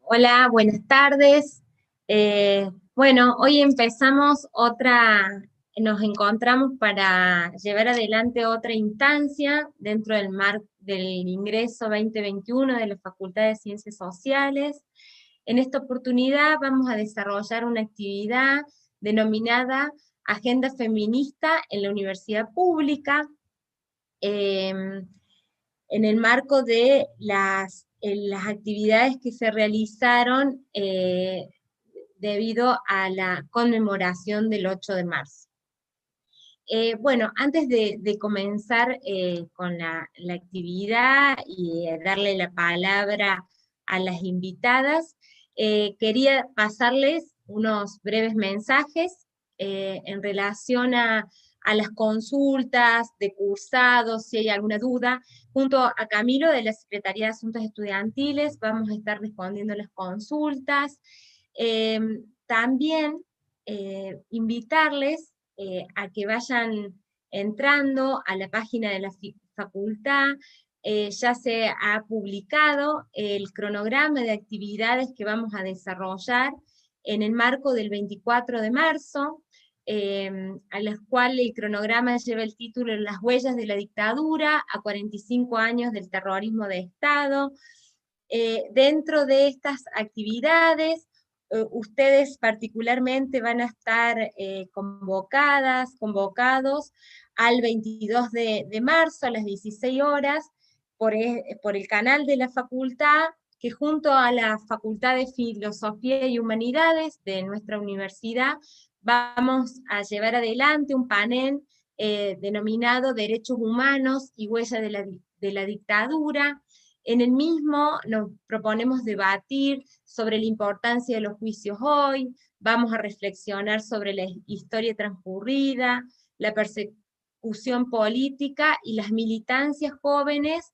Hola, buenas tardes. Bueno, hoy empezamos nos encontramos para llevar adelante otra instancia dentro del marco del ingreso 2021 de la Facultad de Ciencias Sociales. En esta oportunidad vamos a desarrollar una actividad denominada Agenda Feminista en la Universidad Pública. En el marco de las actividades que se realizaron debido a la conmemoración del 8 de marzo. Bueno, antes de comenzar con la actividad y darle la palabra a las invitadas, quería pasarles unos breves mensajes en relación a las consultas de cursados, si hay alguna duda. Junto a Camilo de la Secretaría de Asuntos Estudiantiles vamos a estar respondiendo las consultas. Eh, También invitarles a que vayan entrando a la página de la facultad. Ya se ha publicado el cronograma de actividades que vamos a desarrollar en el marco del 24 de marzo, a las cuales el cronograma lleva el título Las huellas de la dictadura a 45 años del terrorismo de Estado. Dentro de estas actividades, ustedes particularmente van a estar convocados al 22 de marzo a las 16 horas por el canal de la facultad, que junto a la Facultad de Filosofía y Humanidades de nuestra universidad vamos a llevar adelante un panel denominado Derechos Humanos y Huella de la Dictadura. En el mismo nos proponemos debatir sobre la importancia de los juicios hoy, vamos a reflexionar sobre la historia transcurrida, la persecución política y las militancias jóvenes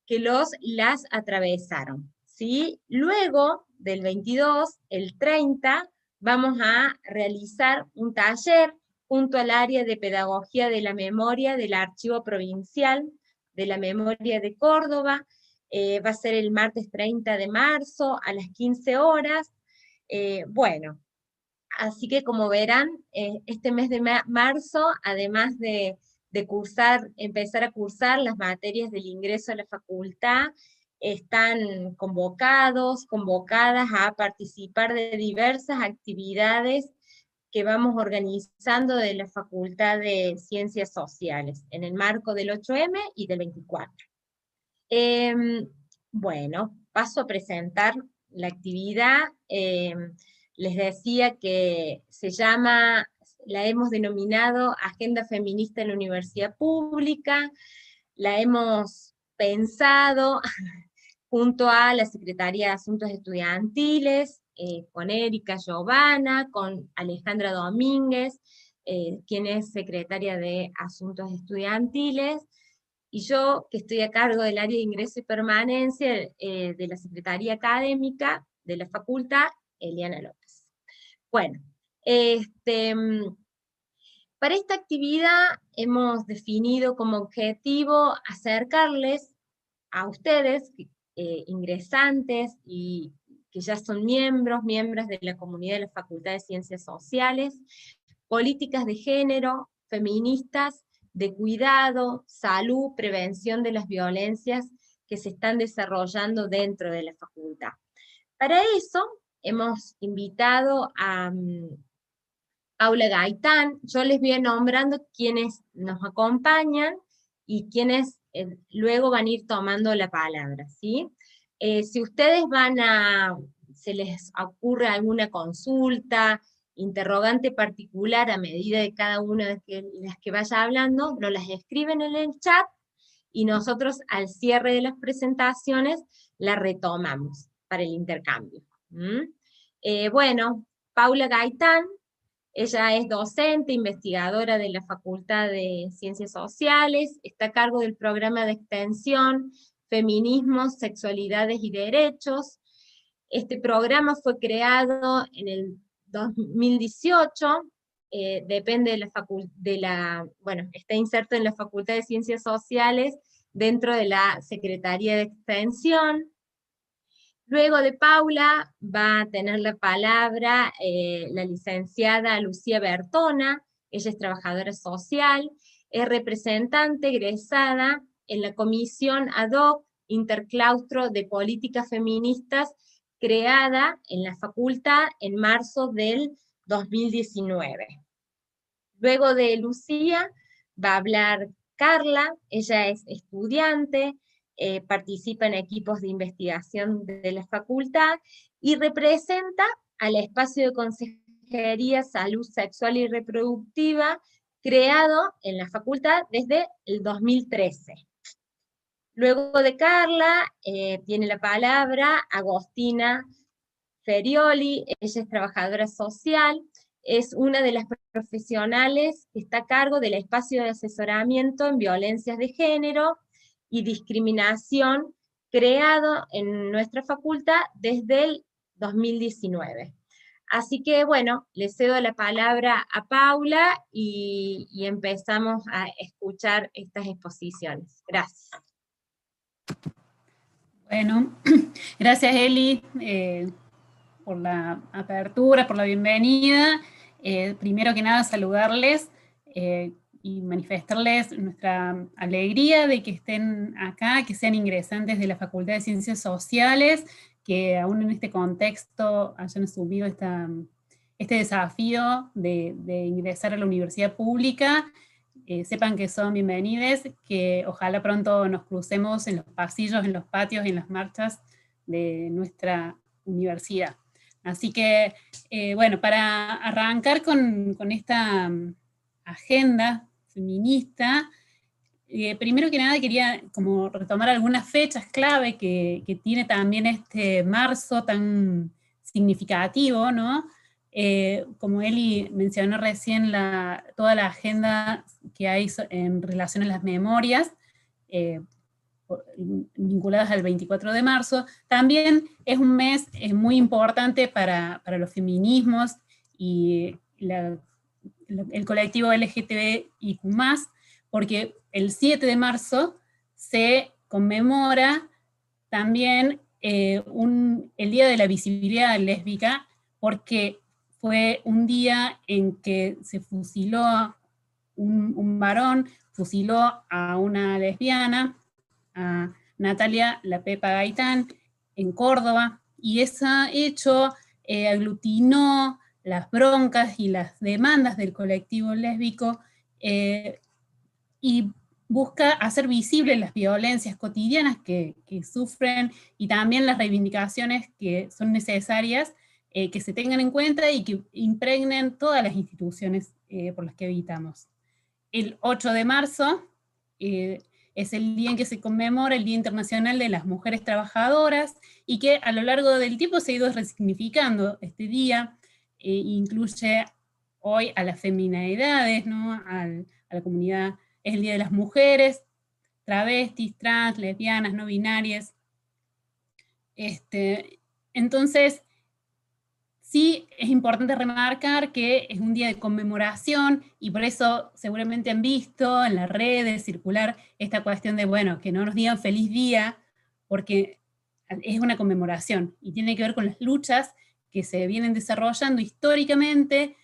que las atravesaron. ¿Sí? Luego del 22, el 30, vamos a realizar un taller junto al área de Pedagogía de la Memoria del Archivo Provincial de la Memoria de Córdoba. Va a ser el martes 30 de marzo a las 15 horas. Bueno, así que como verán, este mes de marzo, además de empezar a cursar las materias del ingreso a la facultad, están convocadas a participar de diversas actividades que vamos organizando de la Facultad de Ciencias Sociales, en el marco del 8M y del 24. Bueno, paso a presentar la actividad. Les decía que la hemos denominado Agenda Feminista en la Universidad Pública, la hemos pensado junto a la Secretaría de Asuntos Estudiantiles, con Erika Giovanna, con Alejandra Domínguez, quien es secretaria de Asuntos Estudiantiles, y yo, que estoy a cargo del área de ingreso y permanencia de la Secretaría Académica de la Facultad, Eliana López. Bueno, para esta actividad hemos definido como objetivo acercarles a ustedes, ingresantes y que ya son miembros de la comunidad de la Facultad de Ciencias Sociales, políticas de género, feministas, de cuidado, salud, prevención de las violencias que se están desarrollando dentro de la facultad. Para eso hemos invitado a Paula Gaitán. Yo les voy nombrando quienes nos acompañan y quienes luego van a ir tomando la palabra, ¿sí? Si ustedes se les ocurre alguna consulta, interrogante particular a medida de cada una de las que vaya hablando, nos las escriben en el chat y nosotros al cierre de las presentaciones la retomamos para el intercambio. Bueno, Paula Gaitán, ella es docente, investigadora de la Facultad de Ciencias Sociales, está a cargo del programa de extensión Feminismos, Sexualidades y Derechos. Este programa fue creado en el 2018, depende bueno, está inserto en la Facultad de Ciencias Sociales dentro de la Secretaría de Extensión. Luego de Paula va a tener la palabra la licenciada Lucía Bertona. Ella es trabajadora social, es representante egresada en la Comisión Ad Hoc Interclaustro de Políticas Feministas, creada en la facultad en marzo del 2019. Luego de Lucía va a hablar Carla. Ella es estudiante, participa en equipos de investigación de la facultad y representa al espacio de consejería salud sexual y reproductiva creado en la facultad desde el 2013. Luego de Carla tiene la palabra Agostina Ferioli. Ella es trabajadora social, es una de las profesionales que está a cargo del espacio de asesoramiento en violencias de género y discriminación creado en nuestra facultad desde el 2019. Así que bueno, le cedo la palabra a Paula y empezamos a escuchar estas exposiciones. Gracias. Bueno, gracias Eli por la apertura, por la bienvenida. Primero que nada saludarles y manifestarles nuestra alegría de que estén acá, que sean ingresantes de la Facultad de Ciencias Sociales, que aún en este contexto hayan asumido este desafío de ingresar a la universidad pública. Sepan que son bienvenidos, que ojalá pronto nos crucemos en los pasillos, en los patios, en las marchas de nuestra universidad. Así que, bueno, para arrancar con esta agenda feminista, primero que nada quería como retomar algunas fechas clave que tiene también este marzo tan significativo, ¿no? Como Eli mencionó recién, toda la agenda que hay en relación a las memorias, vinculadas al 24 de marzo, también es un mes muy importante para los feminismos y el colectivo LGTBIQ+, porque el 7 de marzo se conmemora también el Día de la Visibilidad Lésbica, porque fue un día en que se fusiló un varón, fusiló a una lesbiana, a Natalia La Pepa Gaitán, en Córdoba, y ese hecho aglutinó las broncas y las demandas del colectivo lésbico y busca hacer visibles las violencias cotidianas que sufren y también las reivindicaciones que son necesarias que se tengan en cuenta y que impregnen todas las instituciones por las que habitamos. El 8 de marzo es el día en que se conmemora el Día Internacional de las Mujeres Trabajadoras y que a lo largo del tiempo se ha ido resignificando este día, incluye hoy a las feminidades, ¿no? A la comunidad, es el Día de las Mujeres, travestis, trans, lesbianas, no binarias. Entonces, sí es importante remarcar que es un día de conmemoración y por eso seguramente han visto en las redes circular esta cuestión de, bueno, que no nos digan feliz día, porque es una conmemoración y tiene que ver con las luchas que se vienen desarrollando históricamente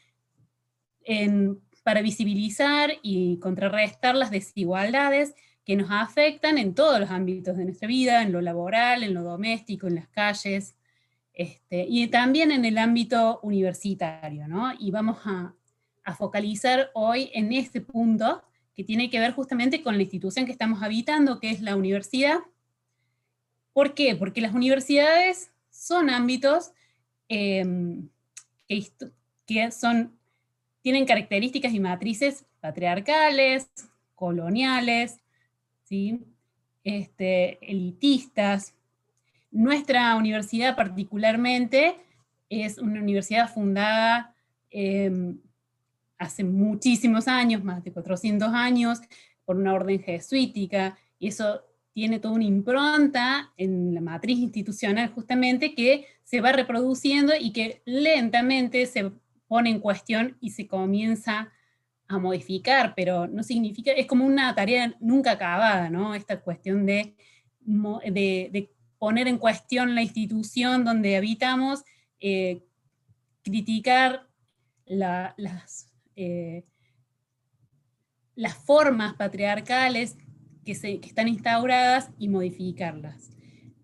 para visibilizar y contrarrestar las desigualdades que nos afectan en todos los ámbitos de nuestra vida, en lo laboral, en lo doméstico, en las calles, y también en el ámbito universitario, ¿no? Y vamos a focalizar hoy en este punto que tiene que ver justamente con la institución que estamos habitando, que es la universidad. ¿Por qué? Porque las universidades son ámbitos que tienen características y matrices patriarcales, coloniales, ¿sí? Elitistas. Nuestra universidad particularmente es una universidad fundada hace muchísimos años, más de 400 años, por una orden jesuítica, y eso tiene toda una impronta en la matriz institucional justamente que se va reproduciendo y que lentamente se pone en cuestión y se comienza a modificar, pero no significa, es como una tarea nunca acabada, ¿no? Esta cuestión de poner en cuestión la institución donde habitamos, criticar las formas patriarcales que están instauradas y modificarlas.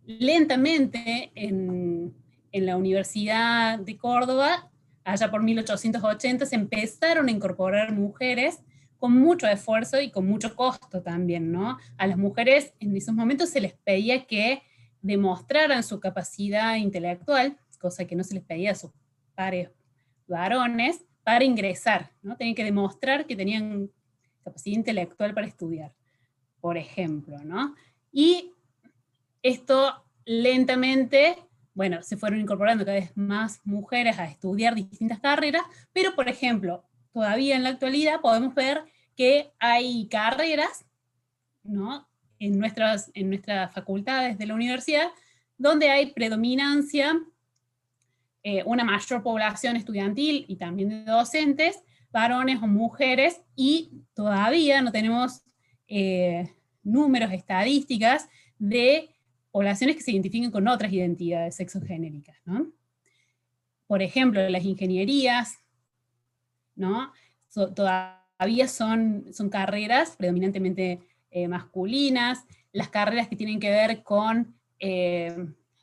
Lentamente, en la Universidad de Córdoba, allá por 1880, se empezaron a incorporar mujeres con mucho esfuerzo y con mucho costo también, ¿no? A las mujeres en esos momentos se les pedía que demostraran su capacidad intelectual, cosa que no se les pedía a sus pares varones, para ingresar, ¿no? Tenían que demostrar que tenían capacidad intelectual para estudiar, por ejemplo, ¿no? Y esto lentamente, bueno, se fueron incorporando cada vez más mujeres a estudiar distintas carreras, pero por ejemplo, todavía en la actualidad podemos ver que hay carreras, ¿no?, en nuestras facultades de la universidad, donde hay predominancia, una mayor población estudiantil y también de docentes, varones o mujeres, y todavía no tenemos números, estadísticas de poblaciones que se identifiquen con otras identidades sexogenéricas, ¿no? Por ejemplo, las ingenierías, ¿no? Todavía son carreras predominantemente masculinas, las carreras que tienen que ver con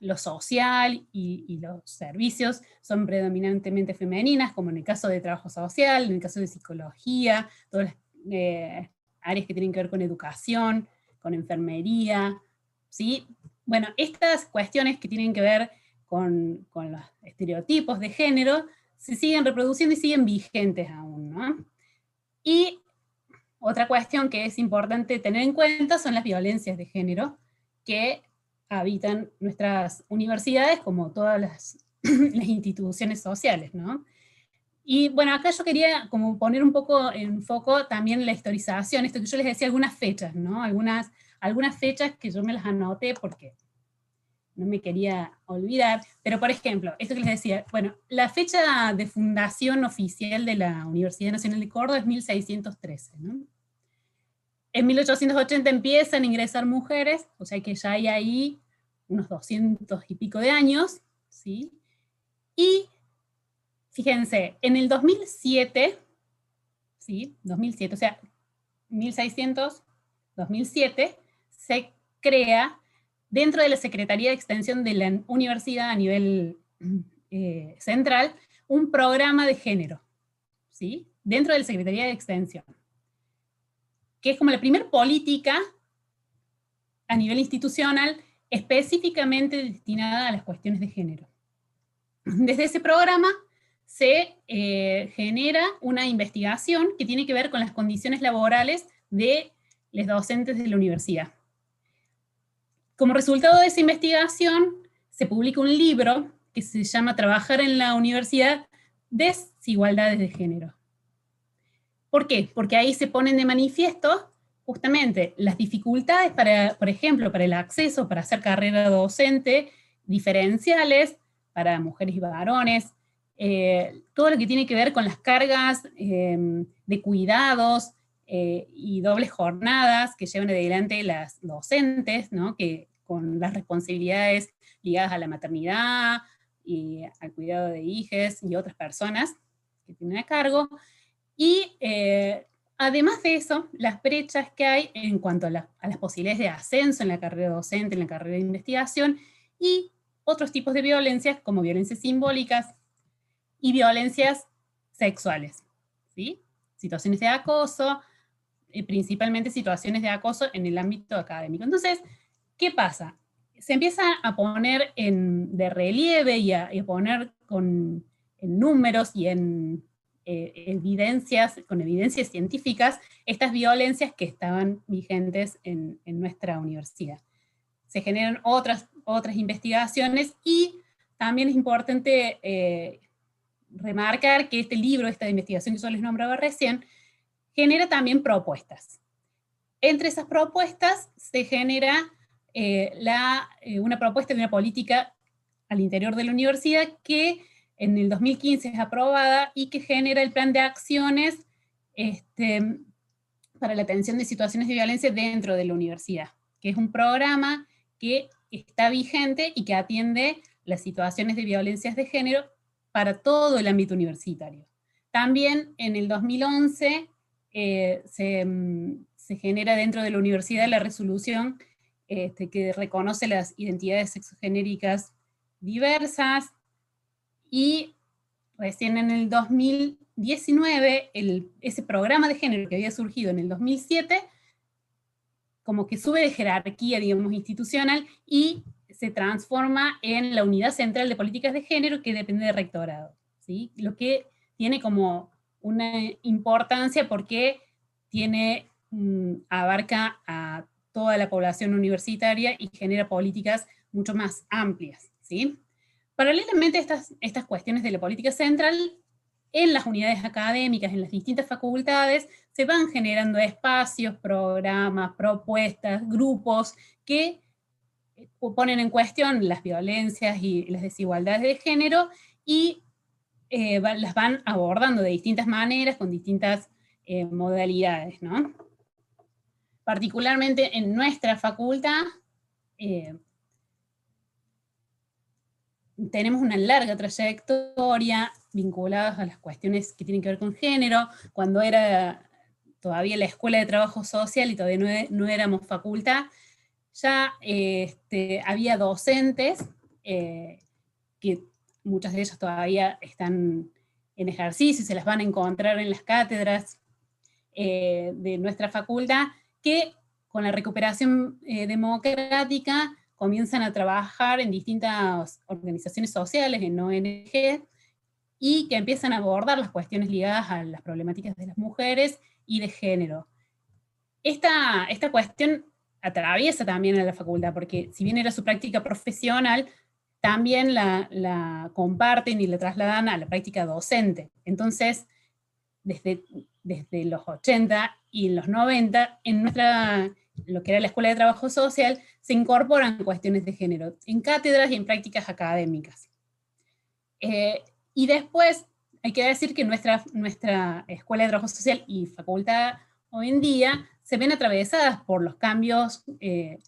lo social y los servicios son predominantemente femeninas, como en el caso de trabajo social, en el caso de psicología, todas las áreas que tienen que ver con educación, con enfermería, ¿sí? Bueno, estas cuestiones que tienen que ver con los estereotipos de género se siguen reproduciendo y siguen vigentes aún, ¿no? Y otra cuestión que es importante tener en cuenta son las violencias de género que habitan nuestras universidades, como todas las instituciones sociales, ¿no? Y bueno, acá yo quería como poner un poco en foco también la historización, esto que yo les decía, algunas fechas, ¿no? Algunas fechas que yo me las anoté porque no me quería olvidar, pero por ejemplo, esto que les decía, bueno, la fecha de fundación oficial de la Universidad Nacional de Córdoba es 1613, ¿no? En 1880 empiezan a ingresar mujeres, o sea que ya hay ahí unos 200 y pico de años, ¿sí? Y fíjense, en el 2007, ¿sí? 2007, o sea, 1600, 2007, se crea dentro de la Secretaría de Extensión de la Universidad a nivel central un programa de género, ¿sí? Dentro de la Secretaría de Extensión, que es como la primera política a nivel institucional específicamente destinada a las cuestiones de género. Desde ese programa se genera una investigación que tiene que ver con las condiciones laborales de los docentes de la universidad. Como resultado de esa investigación, se publica un libro que se llama Trabajar en la Universidad, Desigualdades de Género. ¿Por qué? Porque ahí se ponen de manifiesto justamente las dificultades, por ejemplo, para el acceso, para hacer carrera docente, diferenciales para mujeres y varones, todo lo que tiene que ver con las cargas de cuidados y dobles jornadas que llevan adelante las docentes, ¿no? Que con las responsabilidades ligadas a la maternidad y al cuidado de hijas y otras personas que tienen a cargo. Y además de eso, las brechas que hay en cuanto a las posibilidades de ascenso en la carrera docente, en la carrera de investigación, y otros tipos de violencias, como violencias simbólicas y violencias sexuales, ¿sí? Situaciones de acoso, principalmente situaciones de acoso en el ámbito académico. Entonces, ¿qué pasa? Se empieza a poner de relieve y a poner en números y en con evidencias científicas, estas violencias que estaban vigentes en nuestra universidad. Se generan otras investigaciones y también es importante remarcar que este libro, esta investigación que yo les nombraba recién, genera también propuestas. Entre esas propuestas se genera una propuesta de una política al interior de la universidad que en el 2015 es aprobada y que genera el plan de acciones para la atención de situaciones de violencia dentro de la universidad, que es un programa que está vigente y que atiende las situaciones de violencias de género para todo el ámbito universitario. También en el 2011 se genera dentro de la universidad la resolución que reconoce las identidades sexogenéricas diversas, y recién en el 2019 ese programa de género que había surgido en el 2007 como que sube de jerarquía, digamos, institucional, y se transforma en la Unidad Central de Políticas de Género, que depende del rectorado, ¿sí? Lo que tiene como una importancia porque abarca a toda la población universitaria y genera políticas mucho más amplias, ¿sí? Paralelamente a estas cuestiones de la política central, en las unidades académicas, en las distintas facultades, se van generando espacios, programas, propuestas, grupos que ponen en cuestión las violencias y las desigualdades de género y las van abordando de distintas maneras, con distintas modalidades, ¿no? Particularmente en nuestra facultad, tenemos una larga trayectoria vinculadas a las cuestiones que tienen que ver con género. Cuando era todavía la Escuela de Trabajo Social y todavía no éramos facultad, ya había docentes que muchas de ellas todavía están en ejercicio, se las van a encontrar en las cátedras de nuestra facultad, que con la recuperación democrática comienzan a trabajar en distintas organizaciones sociales, en ONG, y que empiezan a abordar las cuestiones ligadas a las problemáticas de las mujeres y de género. Esta cuestión atraviesa también a la facultad, porque si bien era su práctica profesional, también la comparten y la trasladan a la práctica docente. Entonces, desde los 80 y en los 90, en lo que era la Escuela de Trabajo Social, se incorporan cuestiones de género en cátedras y en prácticas académicas. Y después, hay que decir que nuestra Escuela de Trabajo Social y facultad hoy en día se ven atravesadas por los cambios que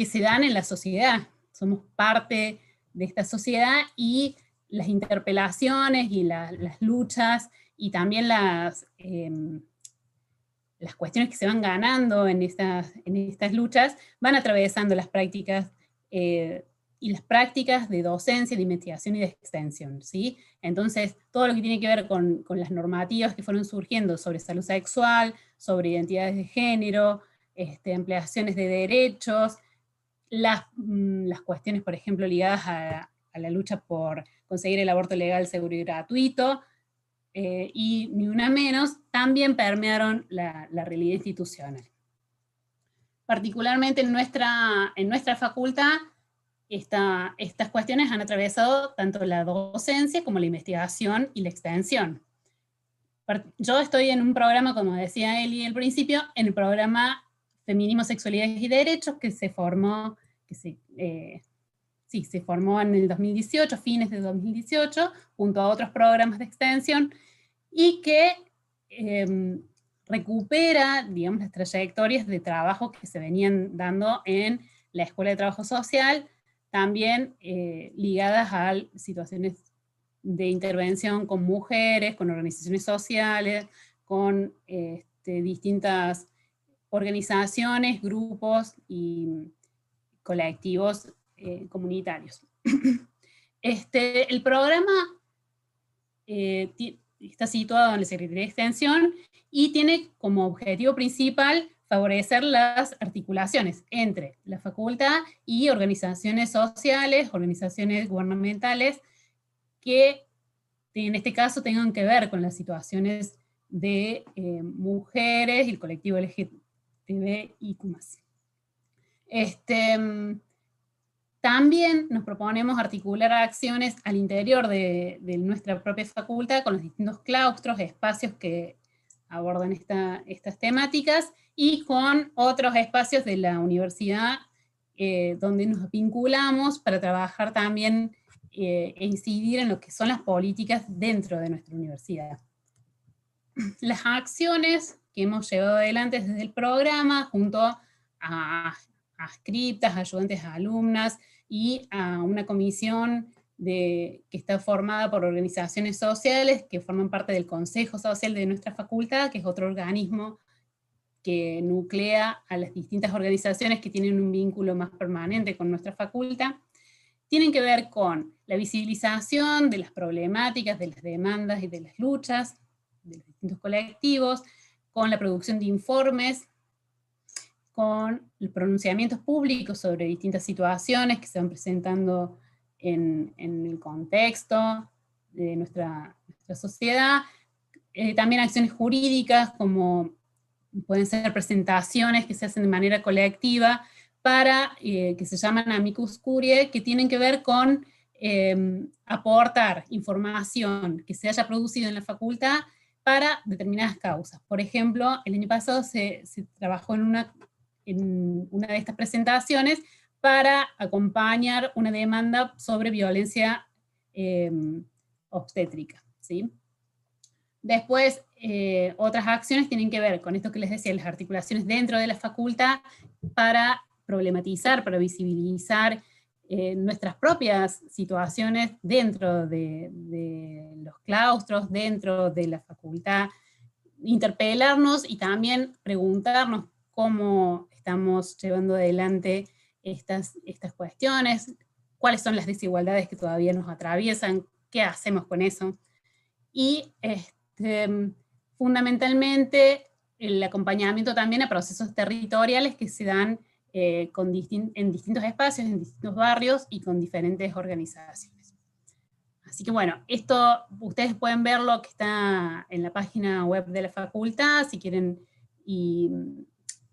se dan en la sociedad. Somos parte de esta sociedad y las interpelaciones y las luchas y también las cuestiones que se van ganando en estas luchas van atravesando las prácticas y las prácticas de docencia, de investigación y de extensión, ¿sí? Entonces, todo lo que tiene que ver con las normativas que fueron surgiendo sobre salud sexual, sobre identidades de género, ampliaciones de derechos, las cuestiones, por ejemplo, ligadas a la lucha por conseguir el aborto legal, seguro y gratuito, y ni una menos, también permearon la realidad institucional. Particularmente en nuestra facultad, estas cuestiones han atravesado tanto la docencia como la investigación y la extensión. Yo estoy en un programa, como decía Eli al principio, en el programa Feminismo, Sexualidades y Derechos, que se formó en el 2018, fines de 2018, junto a otros programas de extensión, y que recupera, digamos, las trayectorias de trabajo que se venían dando en la Escuela de Trabajo Social, también ligadas a situaciones de intervención con mujeres, con organizaciones sociales, con distintas organizaciones, grupos y colectivos comunitarios. El programa está situado en la Secretaría de Extensión y tiene como objetivo principal favorecer las articulaciones entre la facultad y organizaciones sociales, organizaciones gubernamentales, que en este caso tengan que ver con las situaciones de mujeres y el colectivo LGTBIQ+. También nos proponemos articular acciones al interior de nuestra propia facultad con los distintos claustros, espacios que abordan estas temáticas, y con otros espacios de la universidad donde nos vinculamos para trabajar también e incidir en lo que son las políticas dentro de nuestra universidad. Las acciones que hemos llevado adelante desde el programa, junto a adscriptas, ayudantes a alumnas y a una comisión que está formada por organizaciones sociales que forman parte del Consejo Social de nuestra facultad, que es otro organismo que nuclea a las distintas organizaciones que tienen un vínculo más permanente con nuestra facultad. Tienen que ver con la visibilización de las problemáticas, de las demandas y de las luchas de los distintos colectivos, con la producción de informes, con los pronunciamientos públicos sobre distintas situaciones que se van presentando en el contexto de nuestra sociedad, también acciones jurídicas como pueden ser presentaciones que se hacen de manera colectiva para, que se llaman amicus curiae, que tienen que ver con aportar información que se haya producido en la facultad para determinadas causas. Por ejemplo, el año pasado se trabajó en una de estas presentaciones para acompañar una demanda sobre violencia obstétrica, ¿sí? Después, otras acciones tienen que ver con esto que les decía, las articulaciones dentro de la facultad para problematizar, para visibilizar nuestras propias situaciones dentro de los claustros, dentro de la facultad, interpelarnos y también preguntarnos cómo estamos llevando adelante estas cuestiones, cuáles son las desigualdades que todavía nos atraviesan, qué hacemos con eso. Y fundamentalmente el acompañamiento también a procesos territoriales que se dan en distintos espacios, en distintos barrios y con diferentes organizaciones. Así que bueno, esto ustedes pueden ver lo que está en la página web de la facultad, si quieren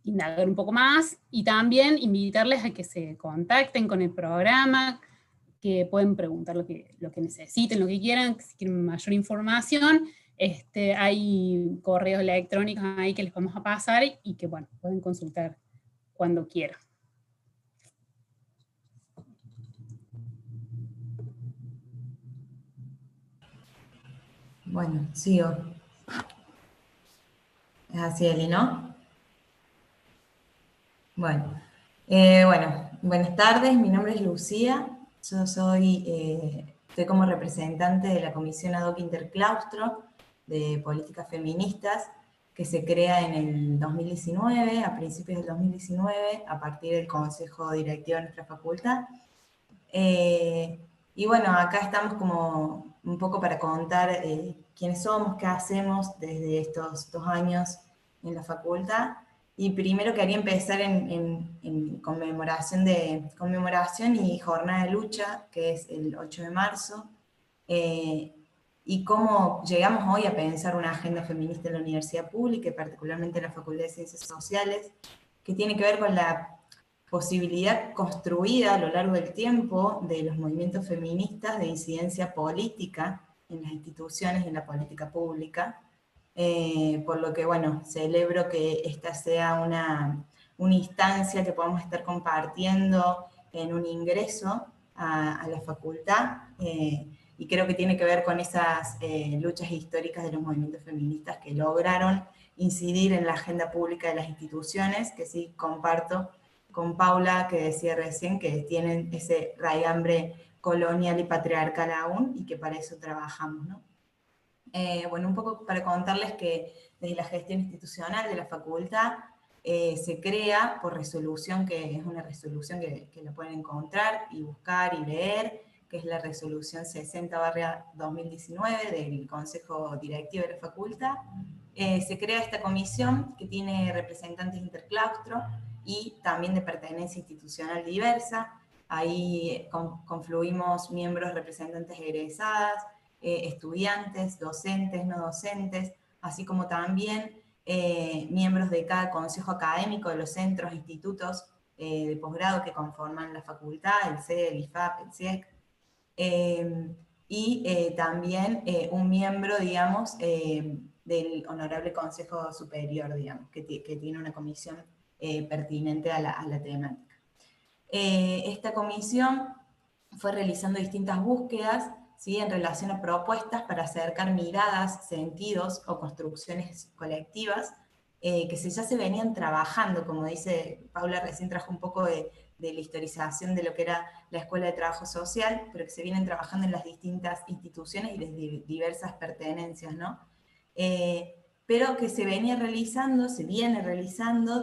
indagar un poco más, y también invitarles a que se contacten con el programa, que pueden preguntar lo que necesiten, lo que quieran, si quieren mayor información. Hay correos electrónicos ahí que les vamos a pasar y que, bueno, pueden consultar cuando quieran. Bueno, sigo. Es así, Eli, ¿no? Bueno. Buenas tardes, mi nombre es Lucía. Yo estoy como representante de la Comisión Ad Hoc Interclaustro de Políticas Feministas, que se crea en el 2019, a principios del 2019, a partir del Consejo Directivo de nuestra facultad. Y bueno, acá estamos como un poco para contar quiénes somos, qué hacemos desde estos 2 años en la facultad. Y primero quería empezar en conmemoración y jornada de lucha, que es el 8 de marzo, y cómo llegamos hoy a pensar una agenda feminista en la universidad pública, y particularmente en la Facultad de Ciencias Sociales, que tiene que ver con la posibilidad construida a lo largo del tiempo de los movimientos feministas de incidencia política en las instituciones y en la política pública. Por lo que, bueno, celebro que esta sea una instancia que podamos estar compartiendo en un ingreso a la facultad, y creo que tiene que ver con esas luchas históricas de los movimientos feministas que lograron incidir en la agenda pública de las instituciones, que sí comparto con Paula, que decía recién que tienen ese raigambre colonial y patriarcal aún, y que para eso trabajamos, ¿no? Bueno, un poco para contarles que desde la gestión institucional de la facultad se crea por resolución, que es una resolución que la pueden encontrar y buscar y leer, que es la resolución 60/2019 del Consejo Directivo de la facultad. Se crea esta comisión que tiene representantes interclaustro y también de pertenencia institucional diversa. Ahí confluimos miembros representantes egresadas, estudiantes, docentes, no docentes, así como también miembros de cada consejo académico de los centros, institutos de posgrado que conforman la facultad, el CEE, el IFAP, el CIEC, y también un miembro, digamos, del Honorable Consejo Superior, digamos, que tiene una comisión pertinente a la temática. Esta comisión fue realizando distintas búsquedas, ¿sí?, en relación a propuestas para acercar miradas, sentidos o construcciones colectivas que ya se venían trabajando, como dice Paula, recién trajo un poco de la historización de lo que era la Escuela de Trabajo Social, pero que se vienen trabajando en las distintas instituciones y las diversas pertenencias, ¿no? Pero que se viene realizando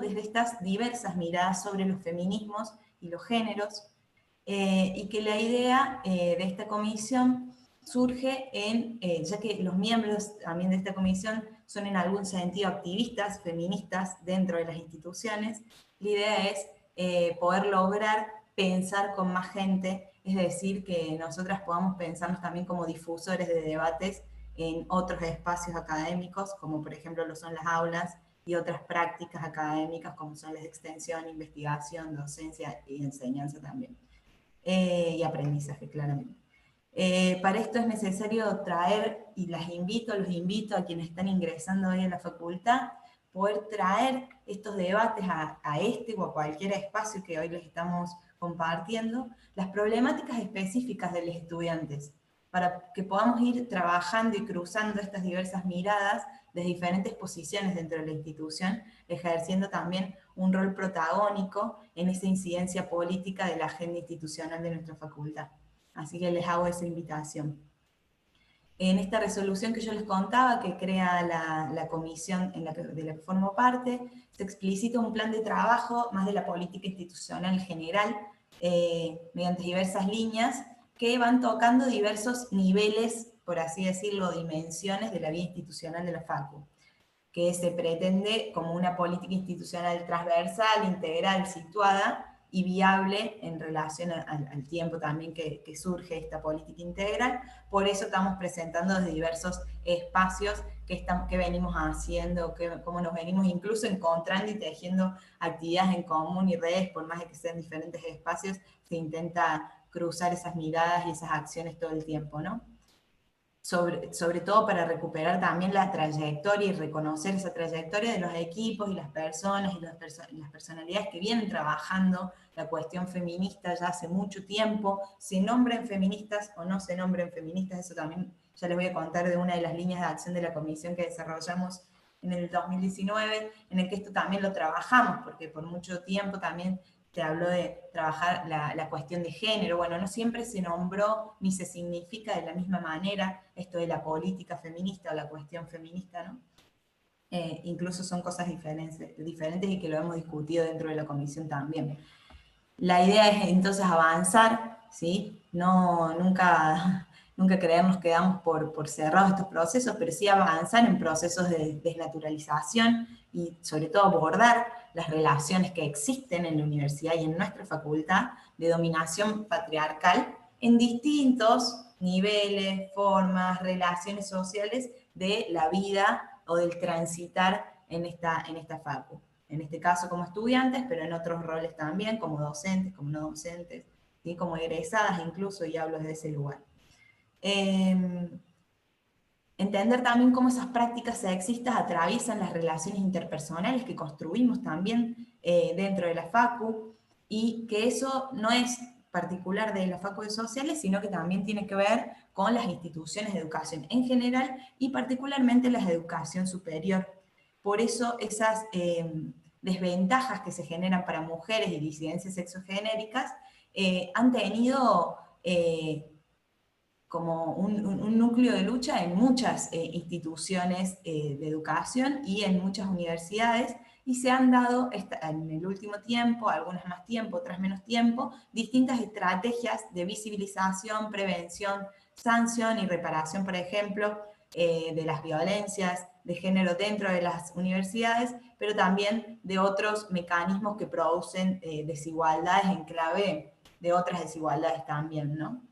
desde estas diversas miradas sobre los feminismos y los géneros, y que la idea de esta comisión surge ya que los miembros también de esta comisión son en algún sentido activistas, feministas dentro de las instituciones, la idea es poder lograr pensar con más gente, es decir, que nosotras podamos pensarnos también como difusores de debates en otros espacios académicos, como por ejemplo lo son las aulas, y otras prácticas académicas como son las de extensión, investigación, docencia y enseñanza también. Y aprendizaje, claramente. Para esto es necesario traer, y los invito a quienes están ingresando hoy en la facultad, poder traer estos debates a este o a cualquier espacio que hoy les estamos compartiendo, las problemáticas específicas de los estudiantes, para que podamos ir trabajando y cruzando estas diversas miradas de diferentes posiciones dentro de la institución, ejerciendo también un rol protagónico en esa incidencia política de la agenda institucional de nuestra facultad. Así que les hago esa invitación. En esta resolución que yo les contaba, que crea la comisión de la que formo parte, se explicita un plan de trabajo más de la política institucional general, mediante diversas líneas, que van tocando diversos niveles, por así decirlo, dimensiones de la vida institucional de la Facu, que se pretende como una política institucional transversal, integral, situada y viable en relación al tiempo también que surge esta política integral. Por eso estamos presentando desde diversos espacios que venimos haciendo, cómo nos venimos incluso encontrando y tejiendo actividades en común y redes, por más de que sean diferentes espacios, se intenta cruzar esas miradas y esas acciones todo el tiempo, ¿no? Sobre todo para recuperar también la trayectoria y reconocer esa trayectoria de los equipos y las personas y las personalidades que vienen trabajando la cuestión feminista ya hace mucho tiempo, se nombren feministas o no se nombren feministas, eso también ya les voy a contar de una de las líneas de acción de la comisión que desarrollamos en el 2019, en el que esto también lo trabajamos, porque por mucho tiempo también se habló de trabajar la cuestión de género. Bueno, no siempre se nombró ni se significa de la misma manera esto de la política feminista o la cuestión feminista, ¿no? Incluso son cosas diferentes y que lo hemos discutido dentro de la comisión también. La idea es entonces avanzar, ¿sí? Nunca creernos que damos por cerrados estos procesos, pero sí avanzar en procesos de desnaturalización y sobre todo abordar las relaciones que existen en la universidad y en nuestra facultad de dominación patriarcal en distintos niveles, formas, relaciones sociales de la vida o del transitar en esta facu. En este caso como estudiantes, pero en otros roles también, como docentes, como no docentes, ¿sí? Como egresadas incluso, y hablo desde ese lugar. Entender también cómo esas prácticas sexistas atraviesan las relaciones interpersonales que construimos también dentro de la Facu, y que eso no es particular de la Facu de Sociales, sino que también tiene que ver con las instituciones de educación en general y particularmente las de educación superior. Por eso esas desventajas que se generan para mujeres y disidencias sexogenéricas han tenido como un núcleo de lucha en muchas instituciones de educación y en muchas universidades, y se han dado en el último tiempo, algunas más tiempo, otras menos tiempo, distintas estrategias de visibilización, prevención, sanción y reparación, por ejemplo, de las violencias de género dentro de las universidades, pero también de otros mecanismos que producen desigualdades en clave de otras desigualdades también, ¿no?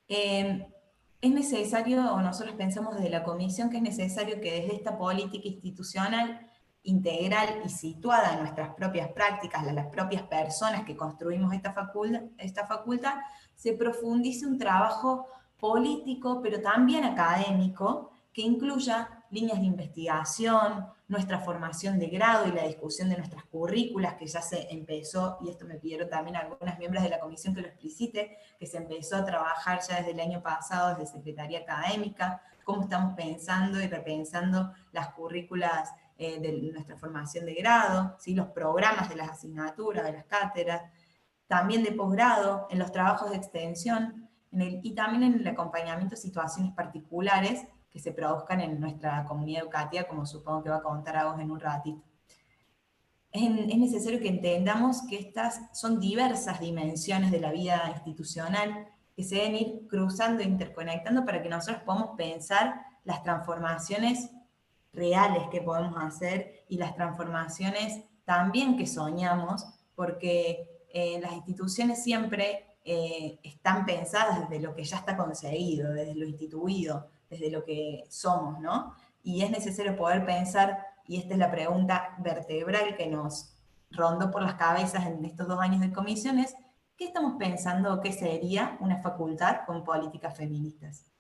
Es necesario, o nosotros pensamos desde la comisión que es necesario que desde esta política institucional integral y situada en nuestras propias prácticas, las propias personas que construimos esta facultad, se profundice un trabajo político, pero también académico, que incluya líneas de investigación, nuestra formación de grado y la discusión de nuestras currículas, que ya se empezó, y esto me pidieron también algunas miembros de la comisión que lo explicite, que se empezó a trabajar ya desde el año pasado, desde Secretaría Académica, cómo estamos pensando y repensando las currículas de nuestra formación de grado, ¿sí? Los programas de las asignaturas, de las cátedras, también de posgrado, en los trabajos de extensión, y también en el acompañamiento a situaciones particulares que se produzcan en nuestra comunidad educativa, como supongo que va a contar a vos en un ratito. Es necesario que entendamos que estas son diversas dimensiones de la vida institucional que se deben ir cruzando e interconectando para que nosotros podamos pensar las transformaciones reales que podemos hacer y las transformaciones también que soñamos, porque las instituciones siempre están pensadas desde lo que ya está conseguido, desde lo instituido, desde lo que somos, ¿no? Y es necesario poder pensar, y esta es la pregunta vertebral que nos rondó por las cabezas en estos 2 años de comisiones, ¿qué estamos pensando que sería una facultad con políticas feministas?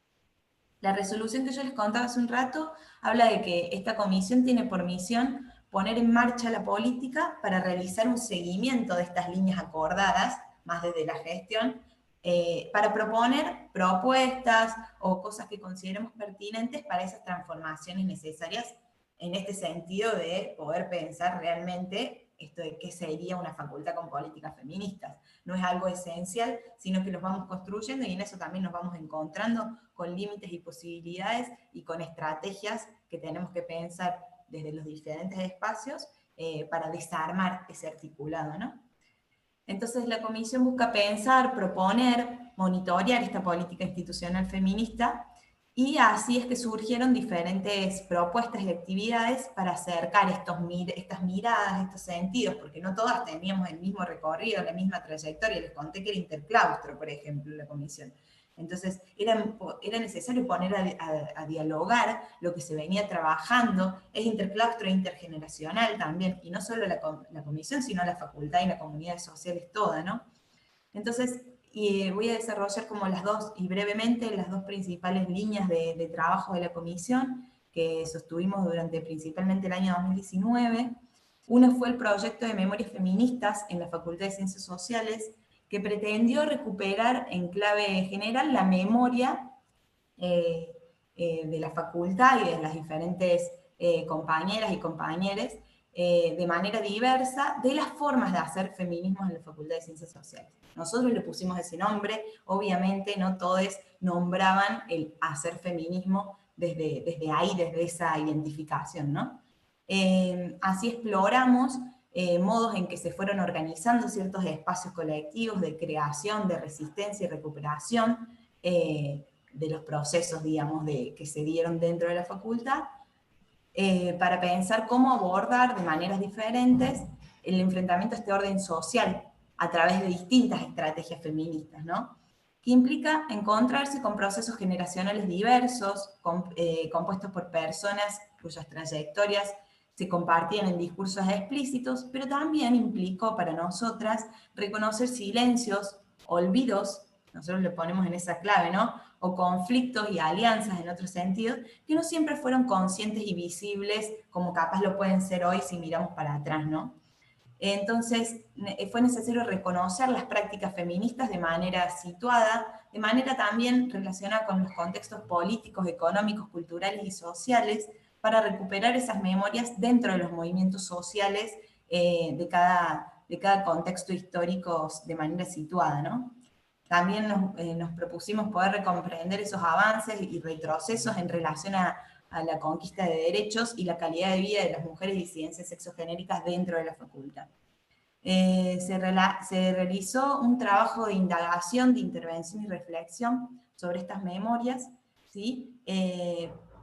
La resolución que yo les contaba hace un rato habla de que esta comisión tiene por misión poner en marcha la política para realizar un seguimiento de estas líneas acordadas, más desde la gestión, para proponer propuestas o cosas que consideremos pertinentes para esas transformaciones necesarias en este sentido de poder pensar realmente esto de qué sería una facultad con políticas feministas. No es algo esencial, sino que los vamos construyendo y en eso también nos vamos encontrando con límites y posibilidades y con estrategias que tenemos que pensar desde los diferentes espacios para desarmar ese articulado, ¿no? Entonces la comisión busca pensar, proponer, monitorear esta política institucional feminista y así es que surgieron diferentes propuestas y actividades para acercar estas miradas, estos sentidos, porque no todas teníamos el mismo recorrido, la misma trayectoria. Les conté que era interclaustro, por ejemplo, la comisión. Entonces era necesario poner a dialogar lo que se venía trabajando, es interclaustro e intergeneracional también, y no solo la comisión, sino la facultad y la comunidad sociales toda, ¿no? Entonces, voy a desarrollar como y brevemente, las 2 principales líneas de trabajo de la comisión, que sostuvimos durante principalmente el año 2019. Uno fue el proyecto de Memorias Feministas en la Facultad de Ciencias Sociales, que pretendió recuperar en clave general la memoria de la facultad y de las diferentes compañeras y compañeros de manera diversa de las formas de hacer feminismos en la Facultad de Ciencias Sociales. Nosotros le pusimos ese nombre, obviamente no todos nombraban el hacer feminismo desde ahí, desde esa identificación, ¿no? Así exploramos modos en que se fueron organizando ciertos espacios colectivos de creación, de resistencia y recuperación de los procesos, digamos, que se dieron dentro de la facultad, para pensar cómo abordar de maneras diferentes el enfrentamiento a este orden social a través de distintas estrategias feministas, ¿no? Que implica encontrarse con procesos generacionales diversos, compuestos por personas cuyas trayectorias se compartían en discursos explícitos, pero también implicó para nosotras reconocer silencios, olvidos, nosotros le ponemos en esa clave, ¿no? O conflictos y alianzas en otros sentidos, que no siempre fueron conscientes y visibles como capaz lo pueden ser hoy si miramos para atrás, ¿no? Entonces fue necesario reconocer las prácticas feministas de manera situada, de manera también relacionada con los contextos políticos, económicos, culturales y sociales, para recuperar esas memorias dentro de los movimientos sociales de cada contexto histórico de manera situada, ¿no? También nos propusimos poder recomprender esos avances y retrocesos en relación a la conquista de derechos y la calidad de vida de las mujeres disidencias sexogenéricas dentro de la facultad. Se realizó un trabajo de indagación, de intervención y reflexión sobre estas memorias, ¿sí?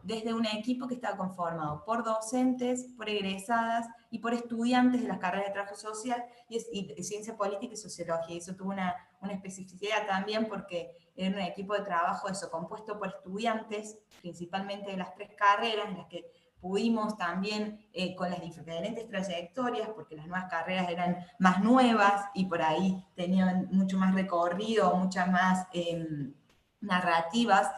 Desde un equipo que estaba conformado por docentes, por egresadas y por estudiantes de las carreras de trabajo social y de ciencia política y sociología. Y eso tuvo una especificidad también porque era un equipo de trabajo compuesto por estudiantes, principalmente de las 3 carreras, en las que pudimos también, con las diferentes trayectorias, porque las nuevas carreras eran más nuevas y por ahí tenían mucho más recorrido, muchas más narrativas,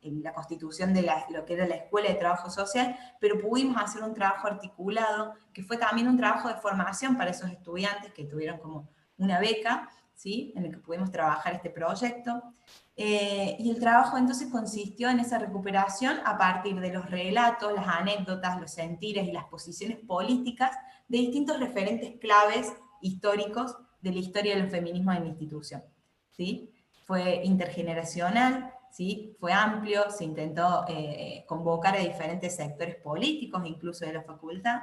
en la constitución de lo que era la Escuela de Trabajo Social, pero pudimos hacer un trabajo articulado, que fue también un trabajo de formación para esos estudiantes que tuvieron como una beca, ¿sí? En el que pudimos trabajar este proyecto. Y el trabajo entonces consistió en esa recuperación a partir de los relatos, las anécdotas, los sentires y las posiciones políticas de distintos referentes claves históricos de la historia del feminismo en la institución, ¿sí? Fue intergeneracional, ¿sí? Fue amplio, se intentó convocar a diferentes sectores políticos, incluso de la facultad,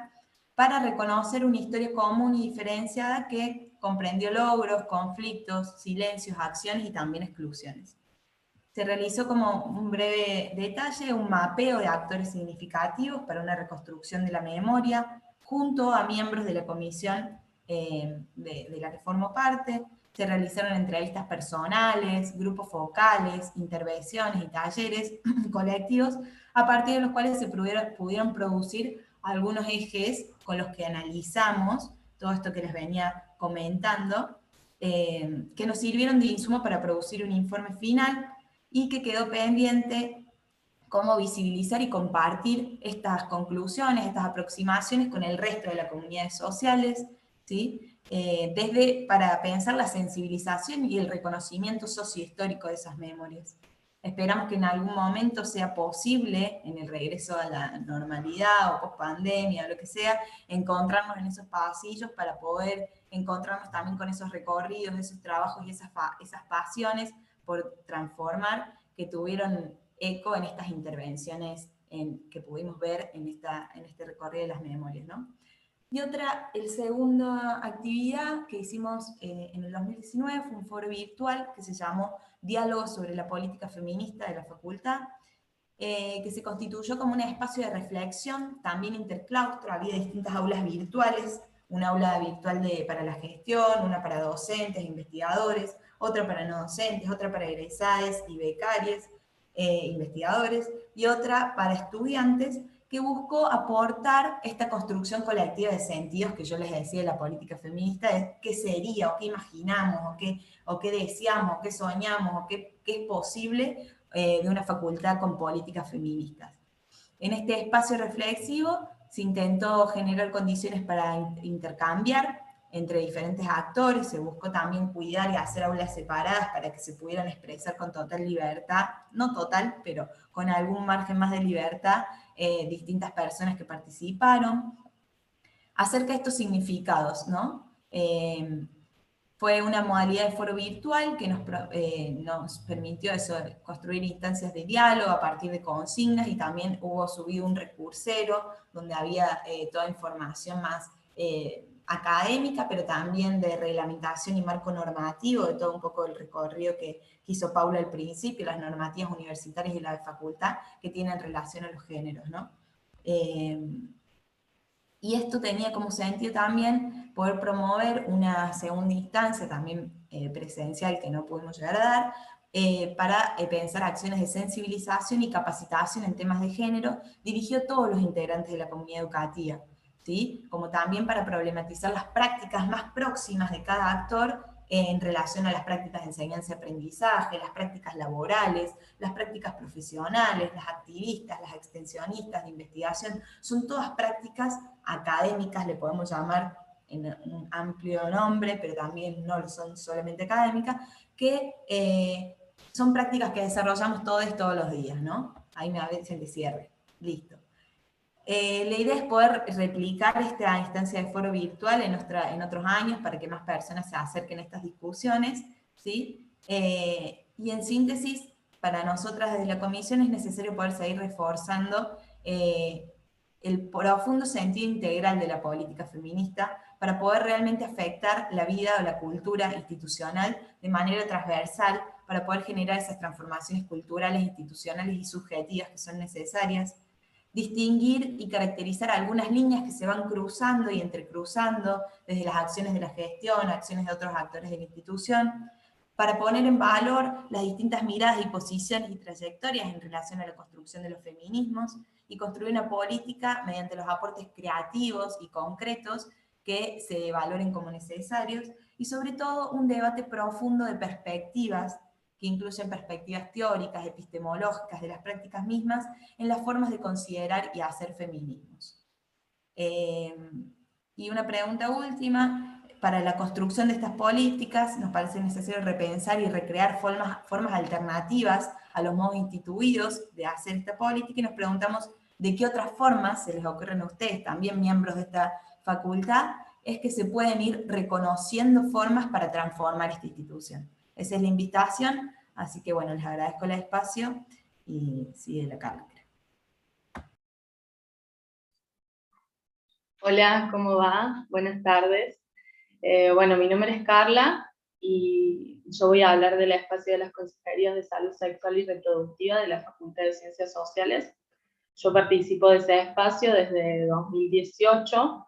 para reconocer una historia común y diferenciada que comprendió logros, conflictos, silencios, acciones y también exclusiones. Se realizó, como un breve detalle, un mapeo de actores significativos para una reconstrucción de la memoria, junto a miembros de la comisión de la que formo parte. Se realizaron entrevistas personales, grupos focales, intervenciones y talleres colectivos, a partir de los cuales se pudieron producir algunos ejes con los que analizamos todo esto que les venía comentando, que nos sirvieron de insumo para producir un informe final y que quedó pendiente cómo visibilizar y compartir estas conclusiones, estas aproximaciones con el resto de las comunidades sociales, ¿sí? Para pensar la sensibilización y el reconocimiento sociohistórico de esas memorias. Esperamos que en algún momento sea posible, en el regreso a la normalidad o post-pandemia o lo que sea, encontrarnos en esos pasillos para poder encontrarnos también con esos recorridos, esos trabajos y esas pasiones por transformar que tuvieron eco en estas intervenciones que pudimos ver en este recorrido de las memorias, ¿no? Y la segunda actividad que hicimos en el 2019 fue un foro virtual que se llamó Diálogo sobre la política feminista de la facultad, que se constituyó como un espacio de reflexión, también interclaustro. Había distintas aulas virtuales, una aula virtual para la gestión, una para docentes, investigadores, otra para no docentes, otra para egresados y becarios, investigadores, y otra para estudiantes, que buscó aportar esta construcción colectiva de sentidos que yo les decía de la política feminista, de qué sería, o qué imaginamos, o qué deseamos, o qué soñamos, o qué es posible de una facultad con políticas feministas. En este espacio reflexivo se intentó generar condiciones para intercambiar entre diferentes actores, se buscó también cuidar y hacer aulas separadas para que se pudieran expresar con total libertad, no total, pero con algún margen más de libertad, distintas personas que participaron, acerca de estos significados, ¿no? Fue una modalidad de foro virtual que nos permitió eso, construir instancias de diálogo a partir de consignas, y también hubo subido un recursero donde había toda información más académica, pero también de reglamentación y marco normativo, de todo un poco el recorrido que hizo Paula al principio, las normativas universitarias y la de facultad que tienen relación a los géneros, ¿no? Y esto tenía como sentido también poder promover una segunda instancia, también presencial, que no pudimos llegar a dar, para pensar acciones de sensibilización y capacitación en temas de género, dirigido a todos los integrantes de la comunidad educativa, ¿sí? Como también para problematizar las prácticas más próximas de cada actor en relación a las prácticas de enseñanza y aprendizaje, las prácticas laborales, las prácticas profesionales, las activistas, las extensionistas de investigación. Son todas prácticas académicas, le podemos llamar en un amplio nombre, pero también no son solamente académicas, que son prácticas que desarrollamos todos los días, ¿no? Ahí me dicen que cierre. Listo. La idea es poder replicar esta instancia de foro virtual en otros años para que más personas se acerquen a estas discusiones, ¿sí? Y en síntesis, para nosotras desde la comisión es necesario poder seguir reforzando el profundo sentido integral de la política feminista para poder realmente afectar la vida o la cultura institucional de manera transversal, para poder generar esas transformaciones culturales, institucionales y subjetivas que son necesarias. Distinguir y caracterizar algunas líneas que se van cruzando y entrecruzando desde las acciones de la gestión, acciones de otros actores de la institución, para poner en valor las distintas miradas y posiciones y trayectorias en relación a la construcción de los feminismos, y construir una política mediante los aportes creativos y concretos que se valoren como necesarios, y sobre todo un debate profundo de perspectivas que incluyen perspectivas teóricas, epistemológicas de las prácticas mismas en las formas de considerar y hacer feminismos. Y una pregunta última, para la construcción de estas políticas nos parece necesario repensar y recrear formas alternativas a los modos instituidos de hacer esta política, y nos preguntamos de qué otras formas se les ocurren a ustedes, también miembros de esta facultad, es que se pueden ir reconociendo formas para transformar esta institución. Esa es la invitación, así que bueno, les agradezco el espacio y sigue la cátedra. Hola, ¿cómo va? Buenas tardes. Bueno, mi nombre es Carla y yo voy a hablar del espacio de las consejerías de salud sexual y reproductiva de la Facultad de Ciencias Sociales. Yo participo de ese espacio desde 2018.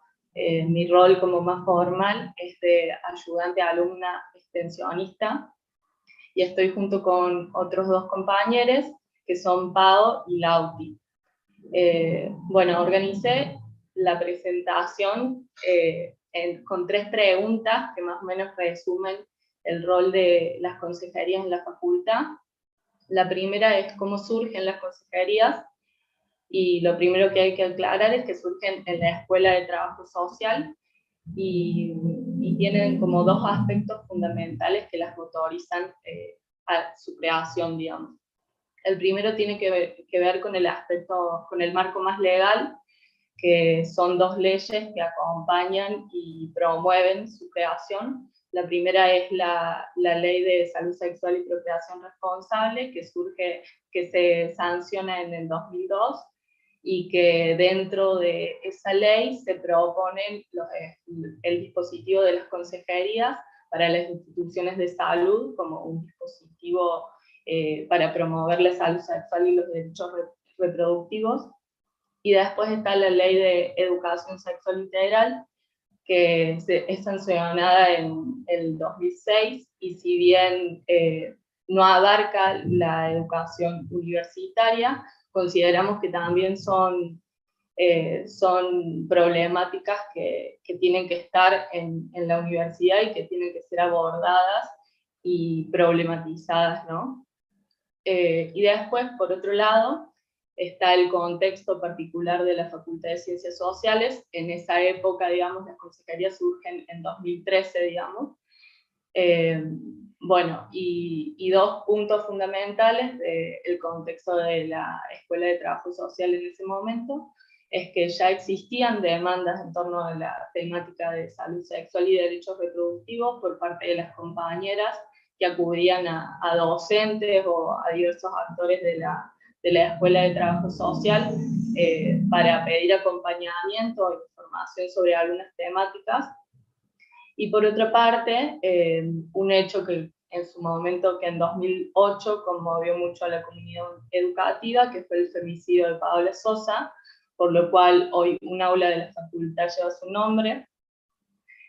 Mi rol como más formal es de ayudante alumna extensionista y estoy junto con otros 2 compañeros que son Pao y Lauti. Bueno, organicé la presentación con 3 preguntas que más o menos resumen el rol de las consejerías en la facultad. La primera es cómo surgen las consejerías, y lo primero que hay que aclarar es que surgen en la Escuela de Trabajo Social y tienen como 2 aspectos fundamentales que las motorizan a su creación, digamos. El primero tiene que ver con el aspecto, con el marco más legal, que son 2 leyes que acompañan y promueven su creación. La primera es la Ley de Salud Sexual y Procreación Responsable, que se sanciona en el 2002, y que dentro de esa ley se proponen el dispositivo de las consejerías para las instituciones de salud como un dispositivo para promover la salud sexual y los derechos reproductivos. Y después está la Ley de Educación Sexual Integral, que es sancionada en el 2006, y si bien no abarca la educación universitaria, consideramos que también son problemáticas que tienen que estar en la universidad y que tienen que ser abordadas y problematizadas, ¿no? Y después, por otro lado, está el contexto particular de la Facultad de Ciencias Sociales. En esa época, digamos, las consejerías surgen en 2013, digamos. Bueno, y 2 puntos fundamentales del contexto de la Escuela de Trabajo Social en ese momento es que ya existían demandas en torno a la temática de salud sexual y derechos reproductivos por parte de las compañeras que acudían a docentes o a diversos actores de la Escuela de Trabajo Social para pedir acompañamiento o información sobre algunas temáticas. Y por otra parte, un hecho que en su momento, que en 2008 conmovió mucho a la comunidad educativa, que fue el femicidio de Paola Sosa, por lo cual hoy un aula de la facultad lleva su nombre.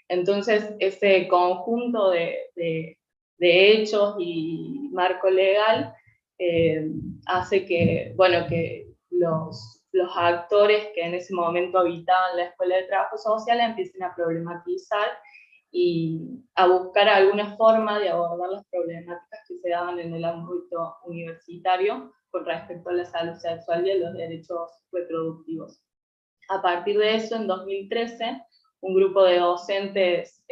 Entonces, ese conjunto de hechos y marco legal hace que, bueno, que los actores que en ese momento habitaban la Escuela de Trabajo Social empiecen a problematizar y a buscar alguna forma de abordar las problemáticas que se daban en el ámbito universitario con respecto a la salud sexual y a los derechos reproductivos. A partir de eso, en 2013, un grupo de docentes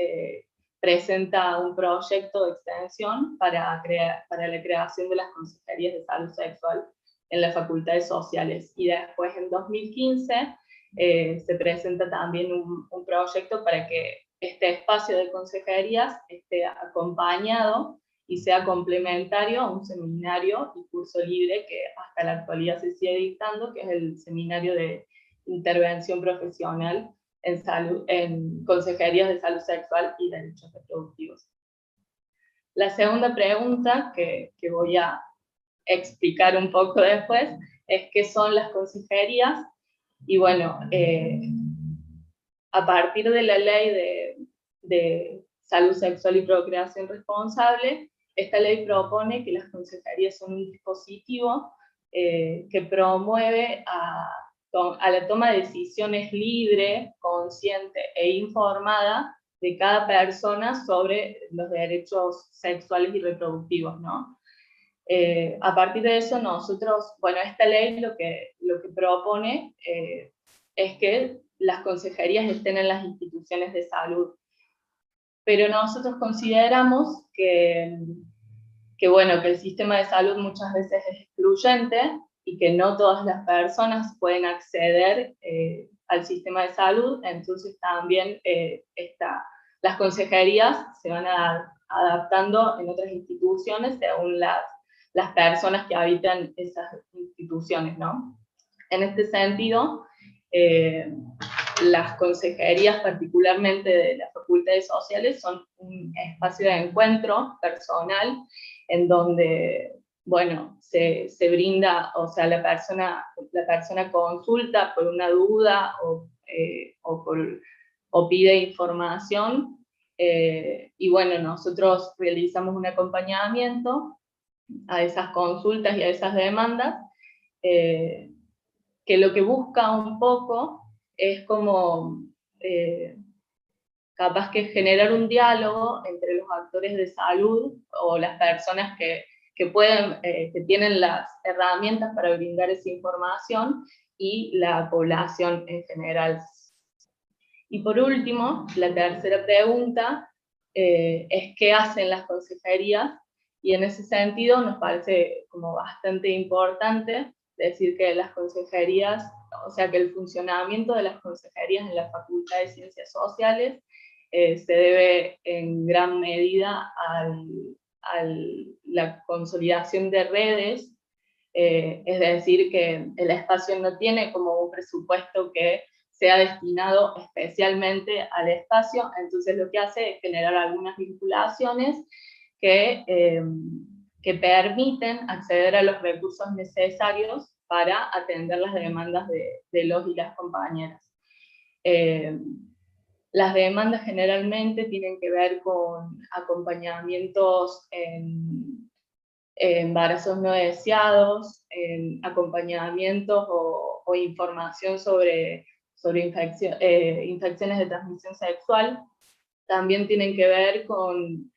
presenta un proyecto de extensión para la creación de las consejerías de salud sexual en las facultades sociales. Y después, en 2015, se presenta también un proyecto para que este espacio de consejerías esté acompañado y sea complementario a un seminario y curso libre que hasta la actualidad se sigue dictando, que es el seminario de intervención profesional en consejerías de salud sexual y derechos reproductivos. La segunda pregunta, que voy a explicar un poco después, es qué son las consejerías. Y bueno, a partir de la ley de salud sexual y procreación responsable, esta ley propone que las consejerías son un dispositivo que promueve a la toma de decisiones libre, consciente e informada de cada persona sobre los derechos sexuales y reproductivos, ¿no? A partir de eso nosotros, bueno, esta ley lo que propone es que las consejerías estén en las instituciones de salud. pero nosotros consideramos que bueno, que el sistema de salud muchas veces es excluyente y que no todas las personas pueden acceder al sistema de salud, entonces también las consejerías se van adaptando en otras instituciones según las personas que habitan esas instituciones, ¿no? En este sentido, las consejerías, particularmente de las facultades sociales, son un espacio de encuentro personal en donde, bueno, se brinda, o sea, la persona consulta por una duda o pide información, y bueno, nosotros realizamos un acompañamiento a esas consultas y a esas demandas, que lo que busca un poco es como capaz que generar un diálogo entre los actores de salud o las personas que tienen las herramientas para brindar esa información y la población en general. Y por último, la tercera pregunta es ¿qué hacen las consejerías? Y en ese sentido nos parece como bastante importante decir que las consejerías, o sea, que el funcionamiento de las consejerías en la Facultad de Ciencias Sociales se debe en gran medida a la consolidación de redes, es decir, que el espacio no tiene como un presupuesto que sea destinado especialmente al espacio, entonces lo que hace es generar algunas vinculaciones que permiten acceder a los recursos necesarios para atender las demandas de los y las compañeras. Las demandas generalmente tienen que ver con acompañamientos en embarazos no deseados, en acompañamientos o información sobre infecciones de transmisión sexual. También tienen que ver con,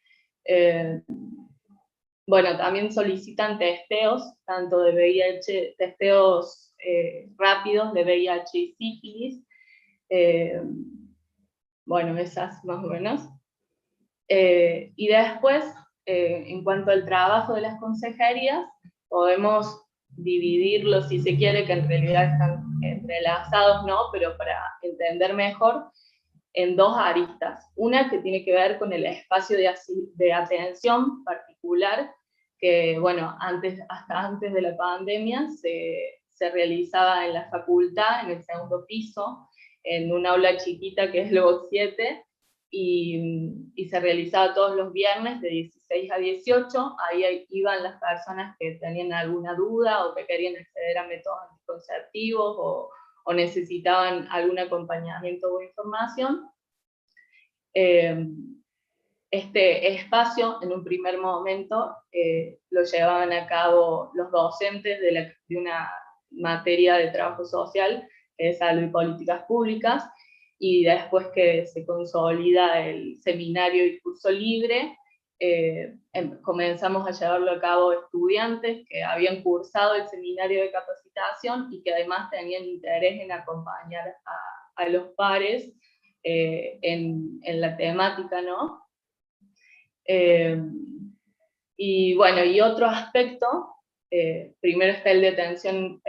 bueno, también solicitan testeos, tanto de VIH, testeos rápidos de VIH y sífilis, bueno, esas más o menos. Y después, en cuanto al trabajo de las consejerías, podemos dividirlo, si se quiere, que en realidad están entrelazados, ¿no? Pero para entender mejor, en dos aristas. Una que tiene que ver con el espacio de atención particular, que, bueno, hasta antes de la pandemia se realizaba en la facultad, en el segundo piso, en una aula chiquita que es Logo 7, y se realizaba todos los viernes de 16 a 18, ahí iban las personas que tenían alguna duda o que querían acceder a métodos anticonceptivos o necesitaban algún acompañamiento o información. Este espacio, en un primer momento, lo llevaban a cabo los docentes de una materia de trabajo social, salud y políticas públicas, y después que se consolida el seminario y curso libre, comenzamos a llevarlo a cabo estudiantes que habían cursado el seminario de capacitación y que además tenían interés en acompañar a los pares en la temática, ¿no? Y bueno, y otro aspecto, primero está el de atención,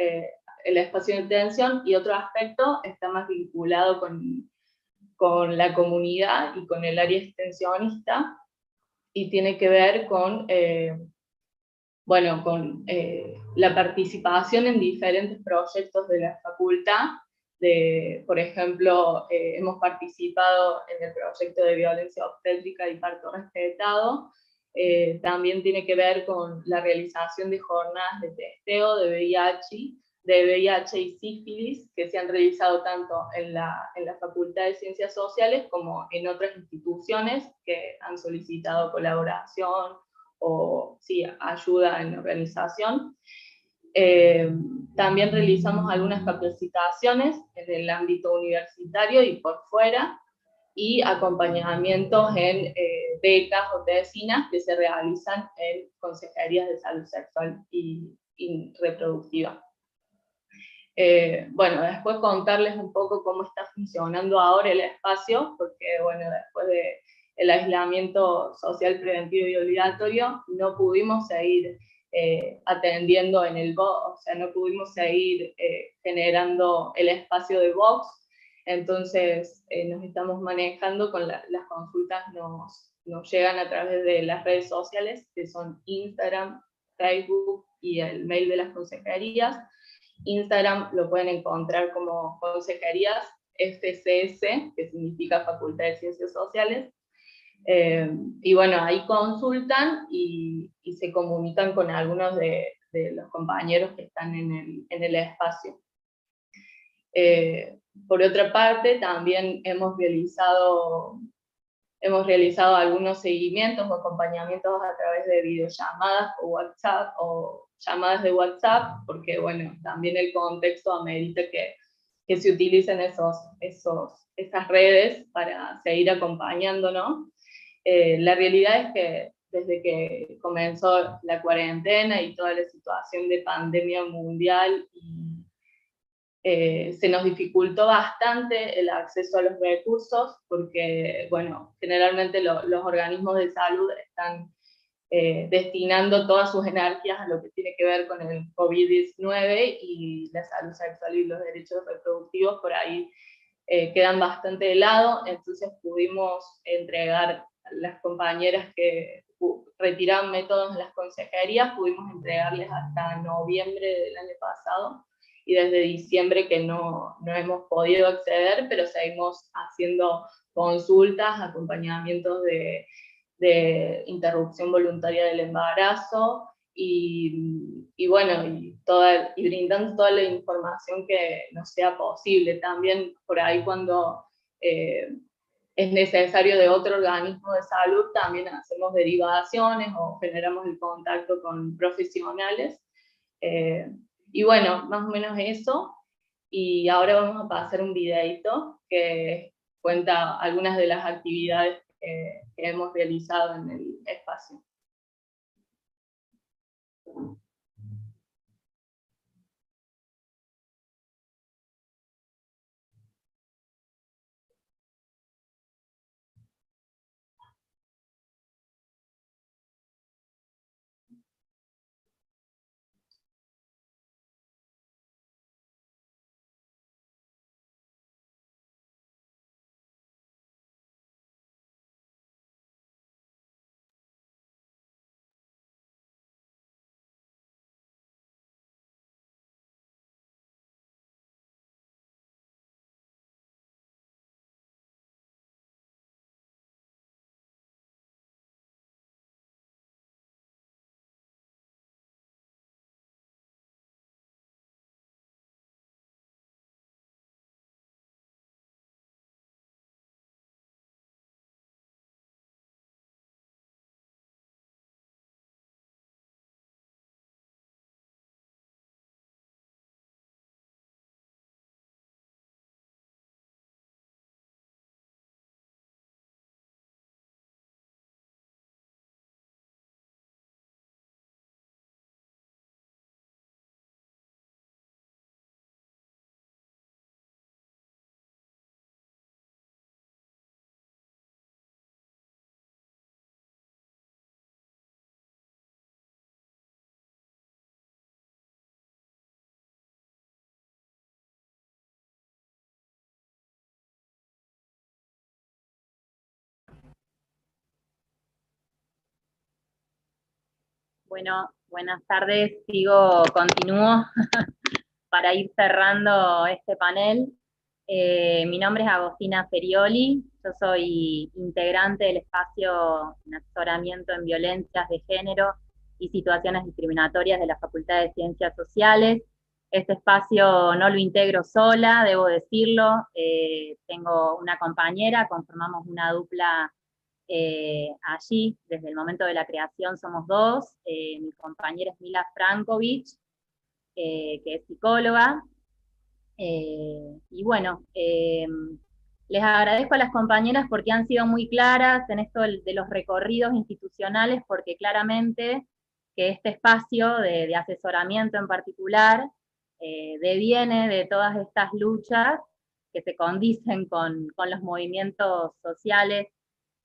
el espacio de atención, y otro aspecto está más vinculado con la comunidad y con el área extensionista, y tiene que ver con, bueno, con la participación en diferentes proyectos de la facultad. Por ejemplo, hemos participado en el proyecto de violencia obstétrica y parto respetado. También tiene que ver con la realización de jornadas de testeo de VIH y sífilis, que se han realizado tanto en la Facultad de Ciencias Sociales como en otras instituciones que han solicitado colaboración o sí, ayuda en organización. También realizamos algunas capacitaciones en el ámbito universitario y por fuera, y acompañamientos en becas o tesinas que se realizan en consejerías de salud sexual y reproductiva. Bueno, después contarles un poco cómo está funcionando ahora el espacio, porque bueno, después de el aislamiento social preventivo y obligatorio, no pudimos seguir atendiendo en el box, o sea, no pudimos seguir generando el espacio de box, entonces nos estamos manejando con las consultas, nos llegan a través de las redes sociales, que son Instagram, Facebook y el mail de las consejerías. Instagram lo pueden encontrar como consejerías FCS, que significa Facultad de Ciencias Sociales, y bueno, ahí consultan y se comunican con algunos de los compañeros que están en el espacio. Por otra parte, también hemos realizado algunos seguimientos o acompañamientos a través de videollamadas o WhatsApp, o llamadas de WhatsApp, porque bueno, también el contexto amerita que se utilicen esas redes para seguir acompañándonos. La realidad es que desde que comenzó la cuarentena y toda la situación de pandemia mundial, se nos dificultó bastante el acceso a los recursos, porque, bueno, generalmente los organismos de salud están destinando todas sus energías a lo que tiene que ver con el COVID-19, y la salud sexual y los derechos reproductivos por ahí quedan bastante de lado. Entonces pudimos entregar, las compañeras que retiraban métodos en las consejerías, pudimos entregarles hasta noviembre del año pasado, y desde diciembre que no hemos podido acceder, pero seguimos haciendo consultas, acompañamientos de interrupción voluntaria del embarazo, y bueno, y brindando toda la información que nos sea posible. También por ahí, cuando es necesario de otro organismo de salud, también hacemos derivaciones o generamos el contacto con profesionales. Y bueno, más o menos eso. Y ahora vamos a pasar un videito que cuenta algunas de las actividades que hemos realizado en el espacio. Bueno, buenas tardes, continúo para ir cerrando este panel. Mi nombre es Agostina Ferioli, yo soy integrante del espacio en asesoramiento en violencias de género y situaciones discriminatorias de la Facultad de Ciencias Sociales. Este espacio no lo integro sola, debo decirlo, tengo una compañera, conformamos una dupla allí, desde el momento de la creación somos dos, mi compañera es Mila Frankovic, que es psicóloga, y bueno, les agradezco a las compañeras porque han sido muy claras en esto de los recorridos institucionales, porque claramente que este espacio de asesoramiento en particular deviene de todas estas luchas que se condicen con los movimientos sociales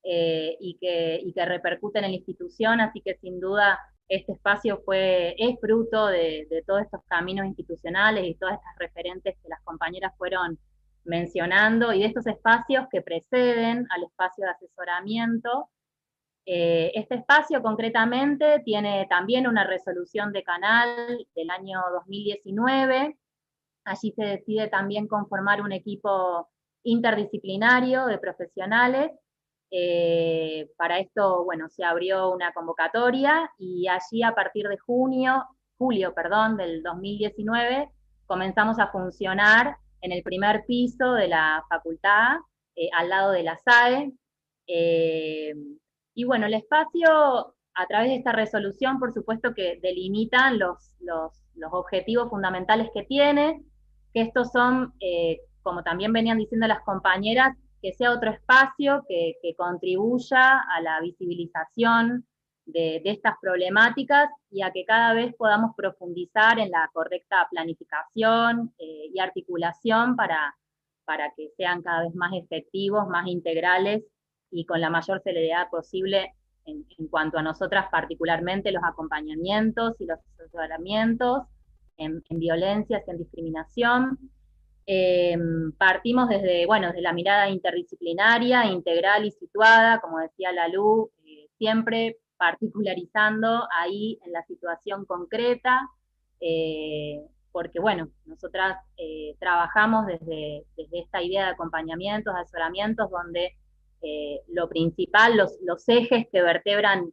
y que repercuten en la institución, así que sin duda este espacio es fruto de todos estos caminos institucionales y todas estas referentes que las compañeras fueron mencionando, y de estos espacios que preceden al espacio de asesoramiento. Este espacio concretamente tiene también una resolución de canal del año 2019, allí se decide también conformar un equipo interdisciplinario de profesionales. Para esto, bueno, se abrió una convocatoria y allí a partir de julio, del 2019, comenzamos a funcionar en el primer piso de la facultad, al lado de la SAE. Y bueno, el espacio, a través de esta resolución, por supuesto que delimitan los objetivos fundamentales que tiene, que estos son, como también venían diciendo las compañeras, que sea otro espacio que contribuya a la visibilización de estas problemáticas y a que cada vez podamos profundizar en la correcta planificación y articulación para que sean cada vez más efectivos, más integrales y con la mayor celeridad posible en cuanto a nosotras particularmente, los acompañamientos y los asesoramientos en violencias, en discriminación. Partimos desde la mirada interdisciplinaria, integral y situada, como decía Lalu, siempre particularizando ahí en la situación concreta, porque nosotras trabajamos desde esta idea de acompañamientos, asesoramientos, donde lo principal, los ejes que vertebran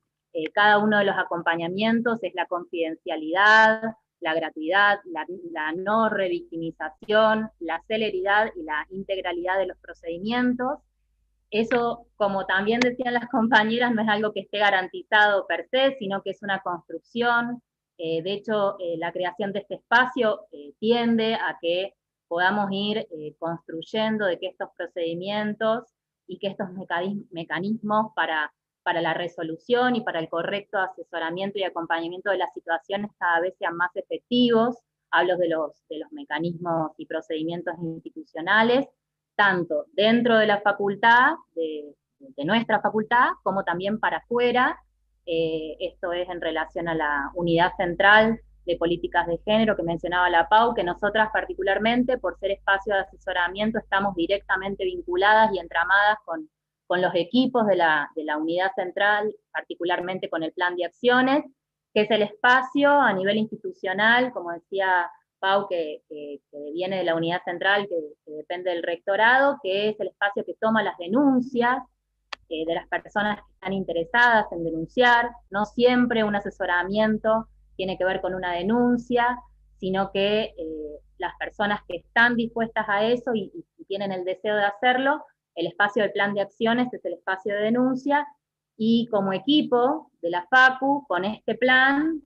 cada uno de los acompañamientos es la confidencialidad, la gratuidad, la no revictimización, la celeridad y la integralidad de los procedimientos. Eso, como también decían las compañeras, no es algo que esté garantizado per se, sino que es una construcción. De hecho, la creación de este espacio tiende a que podamos ir construyendo de que estos procedimientos y que estos mecanismos para la resolución y para el correcto asesoramiento y acompañamiento de las situaciones cada vez sean más efectivos. Hablo de los mecanismos y procedimientos institucionales, tanto dentro de la facultad, de nuestra facultad, como también para afuera. Esto es en relación a la unidad central de políticas de género que mencionaba la Pau, que nosotras particularmente, por ser espacio de asesoramiento, estamos directamente vinculadas y entramadas con los equipos de la unidad central, particularmente con el plan de acciones, que es el espacio a nivel institucional, como decía Pau, que viene de la unidad central, que depende del rectorado, que es el espacio que toma las denuncias de las personas que están interesadas en denunciar. No siempre un asesoramiento tiene que ver con una denuncia, sino que las personas que están dispuestas a eso y tienen el deseo de hacerlo, el espacio del plan de acciones es el espacio de denuncia, y como equipo de la Facu, con este plan,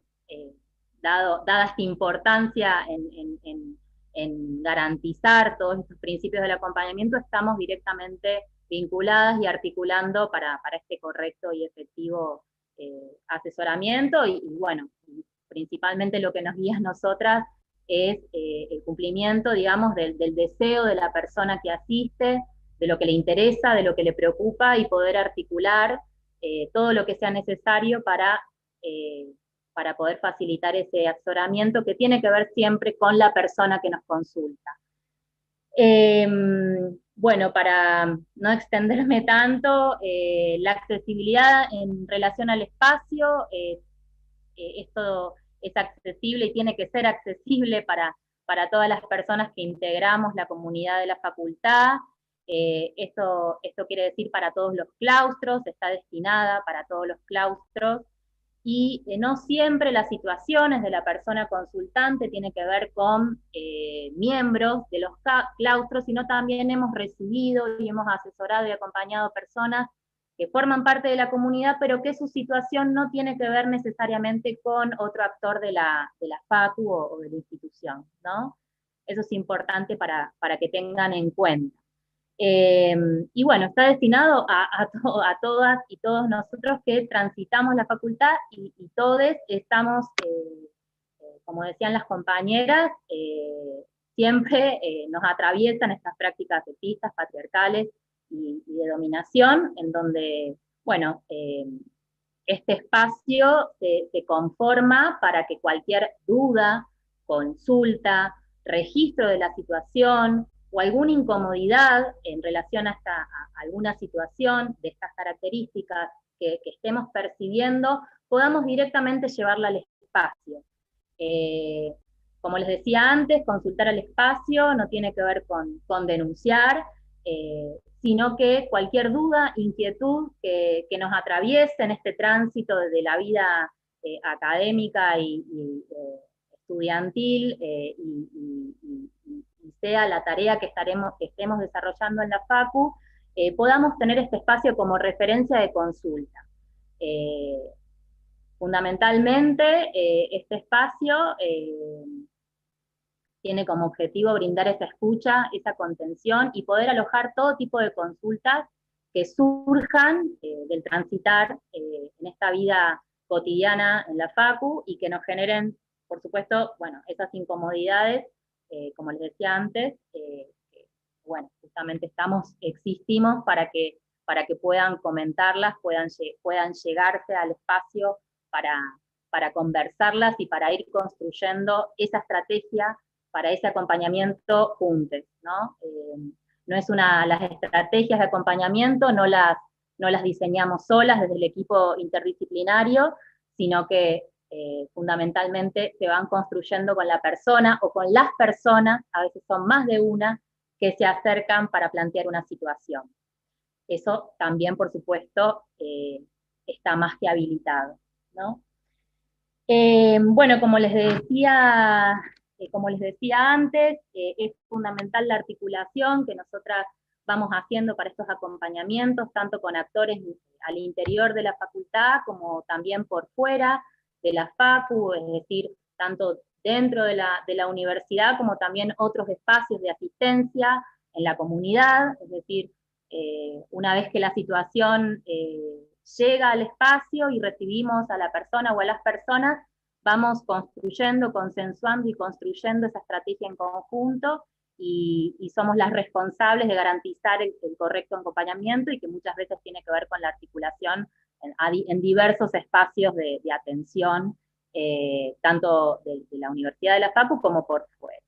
dada esta importancia en garantizar todos estos principios del acompañamiento, estamos directamente vinculadas y articulando para este correcto y efectivo asesoramiento, y principalmente lo que nos guía a nosotras es el cumplimiento, digamos, del deseo de la persona que asiste, de lo que le interesa, de lo que le preocupa, y poder articular todo lo que sea necesario para poder facilitar ese asesoramiento que tiene que ver siempre con la persona que nos consulta. Para no extenderme tanto, la accesibilidad en relación al espacio, esto es accesible y tiene que ser accesible para todas las personas que integramos la comunidad de la facultad. Esto quiere decir para todos los claustros, está destinada para todos los claustros, y no siempre las situaciones de la persona consultante tiene que ver con miembros de los claustros, sino también hemos recibido y hemos asesorado y acompañado personas que forman parte de la comunidad, pero que su situación no tiene que ver necesariamente con otro actor de la Facu o de la institución, ¿no? Eso es importante para que tengan en cuenta. Y está destinado a todas y todos nosotros que transitamos la facultad, y todos estamos, como decían las compañeras, siempre nos atraviesan estas prácticas sexistas, patriarcales y de dominación, en donde, bueno, este espacio se conforma para que cualquier duda, consulta, registro de la situación o alguna incomodidad en relación a alguna situación de estas características que estemos percibiendo, podamos directamente llevarla al espacio. Como les decía antes, consultar al espacio no tiene que ver con denunciar, sino que cualquier duda, inquietud que nos atraviese en este tránsito de la vida académica y estudiantil, y sea la tarea que estemos desarrollando en la Facu, podamos tener este espacio como referencia de consulta. Fundamentalmente, este espacio tiene como objetivo brindar esa escucha, esa contención y poder alojar todo tipo de consultas que surjan del transitar en esta vida cotidiana en la Facu y que nos generen, por supuesto, bueno, esas incomodidades, como les decía antes, bueno, justamente existimos para que puedan comentarlas, puedan llegarse al espacio para conversarlas y para ir construyendo esa estrategia para ese acompañamiento juntos, ¿no? No es las estrategias de acompañamiento no las diseñamos solas desde el equipo interdisciplinario, sino que fundamentalmente se van construyendo con la persona o con las personas, a veces son más de una, que se acercan para plantear una situación. Eso también, por supuesto, está más que habilitado, ¿no? Bueno, como les decía antes, es fundamental la articulación que nosotras vamos haciendo para estos acompañamientos, tanto con actores al interior de la facultad como también por fuera de la Facu, es decir, tanto dentro de la universidad como también otros espacios de asistencia en la comunidad, es decir, una vez que la situación llega al espacio y recibimos a la persona o a las personas, vamos construyendo, consensuando y construyendo esa estrategia en conjunto y somos las responsables de garantizar el correcto acompañamiento y que muchas veces tiene que ver con la articulación en diversos espacios de atención, tanto de la Universidad de la Facu como por fuera.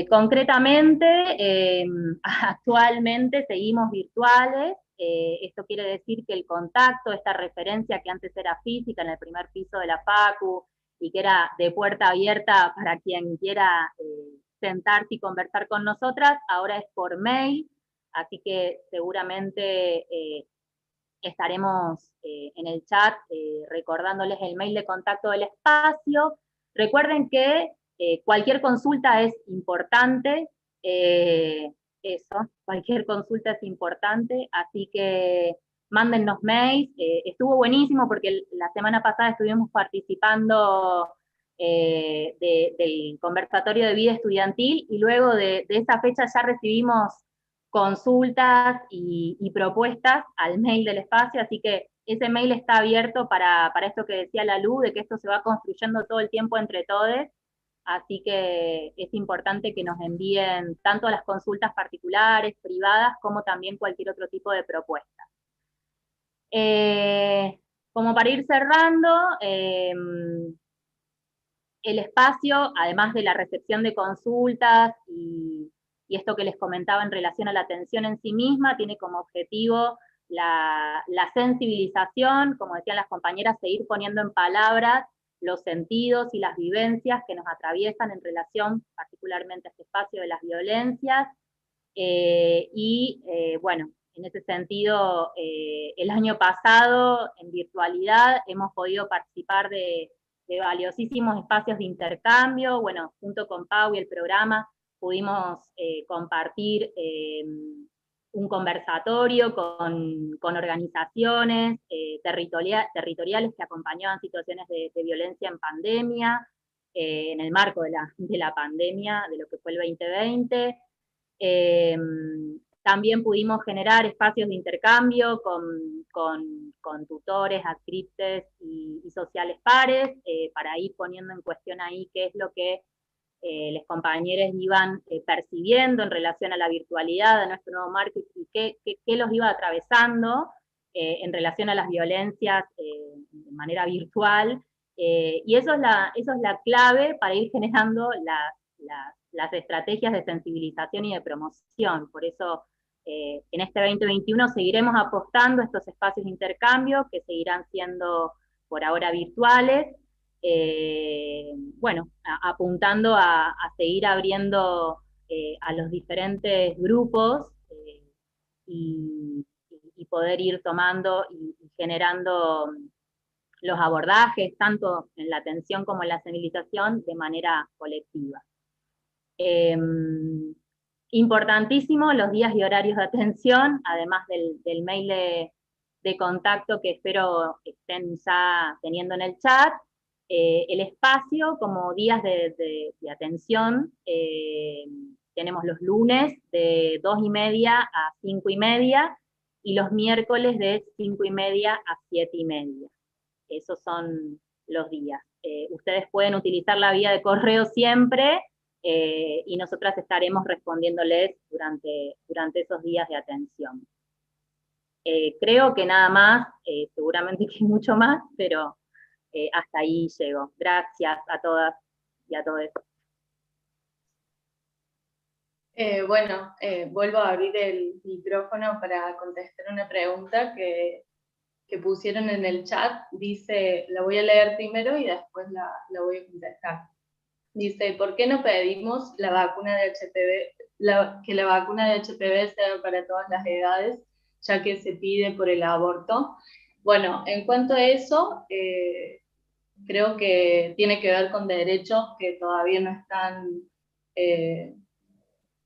Concretamente, actualmente seguimos virtuales. Esto quiere decir que el contacto, esta referencia que antes era física en el primer piso de la Facu y que era de puerta abierta para quien quiera sentarse y conversar con nosotras, ahora es por mail, así que seguramente estaremos en el chat recordándoles el mail de contacto del espacio. Recuerden que cualquier consulta es importante, cualquier consulta es importante, así que mándennos mails. Estuvo buenísimo porque la semana pasada estuvimos participando del conversatorio de vida estudiantil y luego de esa fecha ya recibimos consultas y propuestas al mail del espacio, así que ese mail está abierto para esto que decía la Lu, de que esto se va construyendo todo el tiempo entre todos, así que es importante que nos envíen tanto las consultas particulares, privadas, como también cualquier otro tipo de propuesta. Como para ir cerrando, el espacio, además de la recepción de consultas y esto que les comentaba en relación a la atención en sí misma, tiene como objetivo la sensibilización, como decían las compañeras, seguir poniendo en palabras los sentidos y las vivencias que nos atraviesan en relación particularmente a este espacio de las violencias, bueno, en ese sentido, el año pasado, en virtualidad, hemos podido participar de valiosísimos espacios de intercambio. Bueno, junto con Pau y el programa pudimos compartir un conversatorio con organizaciones territoriales que acompañaban situaciones de violencia en pandemia, en el marco de la pandemia, de lo que fue el 2020. También pudimos generar espacios de intercambio con tutores, adscriptes y sociales pares, para ir poniendo en cuestión ahí qué es lo que los compañeros iban percibiendo en relación a la virtualidad, a nuestro nuevo marco, y qué los iba atravesando en relación a las violencias de manera virtual, y eso es la clave para ir generando las estrategias de sensibilización y de promoción. Por eso en este 2021 seguiremos apostando a estos espacios de intercambio, que seguirán siendo por ahora virtuales, bueno, apuntando a seguir abriendo a los diferentes grupos y poder ir tomando y generando los abordajes, tanto en la atención como en la sensibilización, de manera colectiva. Importantísimo los días y horarios de atención, además del mail de contacto que espero estén ya teniendo en el chat. El espacio como días de atención, tenemos los lunes de 2:30 a 5:30, y los miércoles de 5:30 a 7:30. Esos son los días. Ustedes pueden utilizar la vía de correo siempre, y nosotras estaremos respondiéndoles durante esos días de atención. Creo que nada más, seguramente que mucho más, pero hasta ahí llego. Gracias a todas y a todos. Bueno, vuelvo a abrir el micrófono para contestar una pregunta que pusieron en el chat. Dice, la voy a leer primero y después la voy a contestar. Dice, ¿por qué no pedimos la vacuna de HPV, que la vacuna de HPV sea para todas las edades, ya que se pide por el aborto? Bueno, en cuanto a eso, creo que tiene que ver con derechos que todavía no están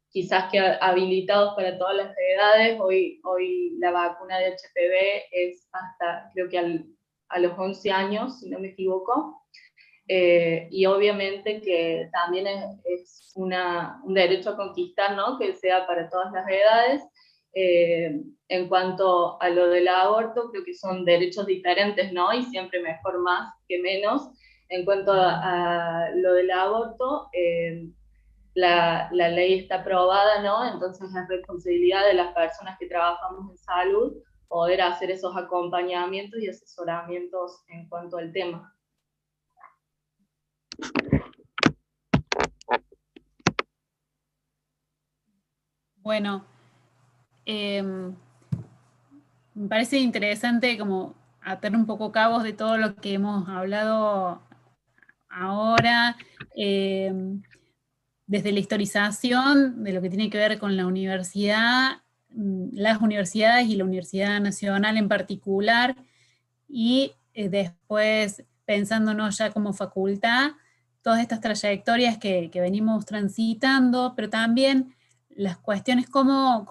quizás que habilitados para todas las edades. Hoy la vacuna de HPV es hasta, creo que a los 11 años, si no me equivoco. Y obviamente que también es un derecho a conquistar, ¿no? Que sea para todas las edades. En cuanto a lo del aborto, creo que son derechos diferentes, ¿no? Y siempre mejor más que menos. En cuanto a lo del aborto, la ley está aprobada, ¿no? Entonces es responsabilidad de las personas que trabajamos en salud poder hacer esos acompañamientos y asesoramientos en cuanto al tema. Bueno, me parece interesante como atar un poco cabos de todo lo que hemos hablado ahora, desde la historización de lo que tiene que ver con la universidad, las universidades y la Universidad Nacional en particular, y después pensándonos ya como facultad, todas estas trayectorias que venimos transitando, pero también las cuestiones cómo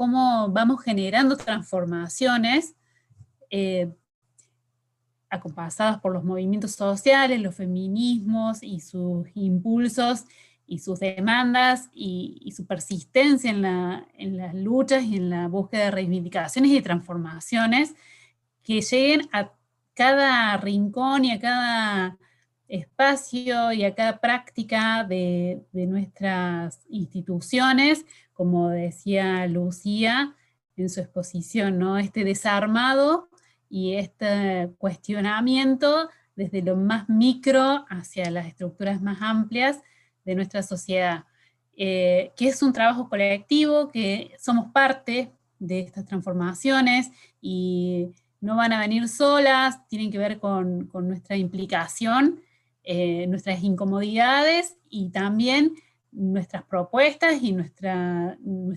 vamos generando transformaciones acompasadas por los movimientos sociales, los feminismos y sus impulsos y sus demandas y su persistencia en las luchas y en la búsqueda de reivindicaciones y de transformaciones que lleguen a cada rincón y a cada espacio y a cada práctica de nuestras instituciones, como decía Lucía en su exposición, ¿no? Este desarmado y este cuestionamiento desde lo más micro hacia las estructuras más amplias de nuestra sociedad, que es un trabajo colectivo, que somos parte de estas transformaciones y no van a venir solas, tienen que ver con nuestra implicación, nuestras incomodidades y también nuestras propuestas y nuestro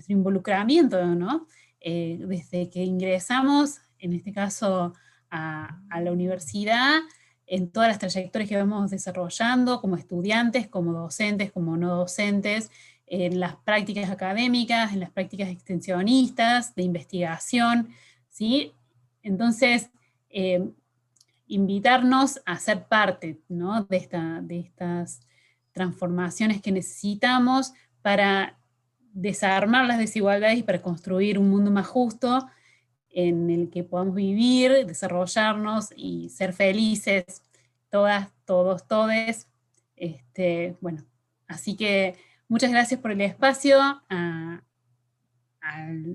involucramiento, ¿no? Desde que ingresamos, en este caso, a la universidad, en todas las trayectorias que vamos desarrollando como estudiantes, como docentes, como no docentes, en las prácticas académicas, en las prácticas extensionistas, de investigación, ¿sí? Entonces, invitarnos a ser parte, ¿no? de estas transformaciones que necesitamos para desarmar las desigualdades y para construir un mundo más justo en el que podamos vivir, desarrollarnos y ser felices, todas, todos, todes. Bueno, Así que muchas gracias por el espacio a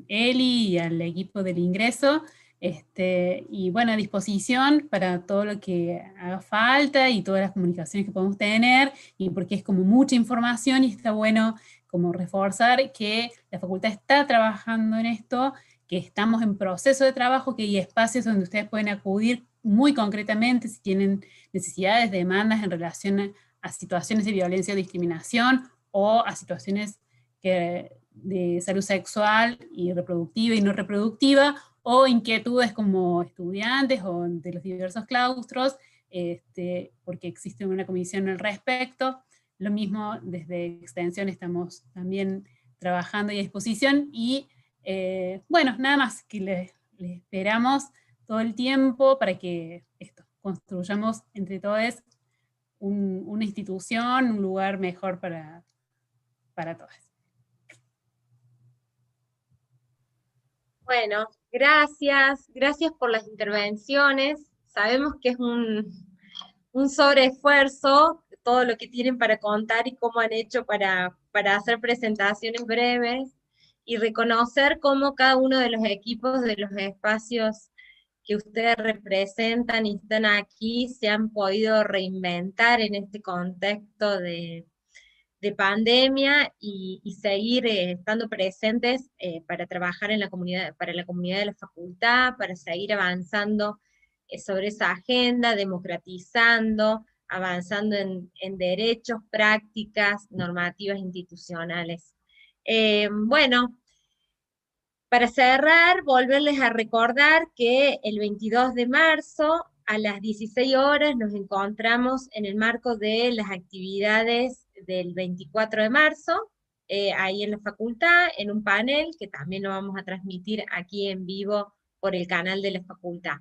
Eli y al equipo del ingreso. Y bueno, a disposición para todo lo que haga falta y todas las comunicaciones que podemos tener, y porque es como mucha información y está bueno como reforzar que la facultad está trabajando en esto, que estamos en proceso de trabajo, que hay espacios donde ustedes pueden acudir muy concretamente si tienen necesidades, demandas en relación a situaciones de violencia o discriminación, o a situaciones de salud sexual y reproductiva y no reproductiva, o inquietudes como estudiantes o de los diversos claustros, porque existe una comisión al respecto. Lo mismo desde Extensión estamos también trabajando y a disposición, y bueno, nada más, que les esperamos todo el tiempo para que construyamos entre todos una institución, un lugar mejor para todos. Bueno, gracias por las intervenciones. Sabemos que es un sobreesfuerzo todo lo que tienen para contar y cómo han hecho para hacer presentaciones breves, y reconocer cómo cada uno de los equipos de los espacios que ustedes representan y están aquí se han podido reinventar en este contexto de pandemia, y seguir estando presentes para trabajar en la comunidad, para la comunidad de la facultad, para seguir avanzando sobre esa agenda, democratizando, avanzando en derechos, prácticas, normativas institucionales. Bueno, para cerrar, volverles a recordar que el 22 de marzo a las 16 horas nos encontramos en el marco de las actividades del 24 de marzo, ahí en la facultad, en un panel que también lo vamos a transmitir aquí en vivo por el canal de la facultad.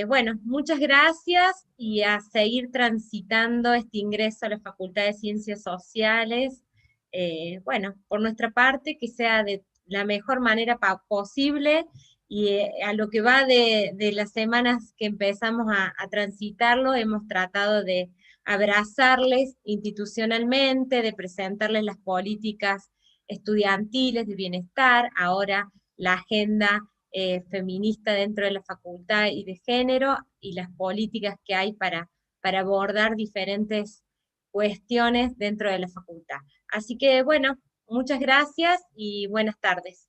Bueno, muchas gracias, y a seguir transitando este ingreso a la Facultad de Ciencias Sociales. Bueno, por nuestra parte, que sea de la mejor manera posible, y a lo que va de las semanas que empezamos a transitarlo, hemos tratado de abrazarles institucionalmente, de presentarles las políticas estudiantiles de bienestar, ahora la agenda feminista dentro de la facultad y de género, y las políticas que hay para abordar diferentes cuestiones dentro de la facultad. Así que bueno, muchas gracias y buenas tardes.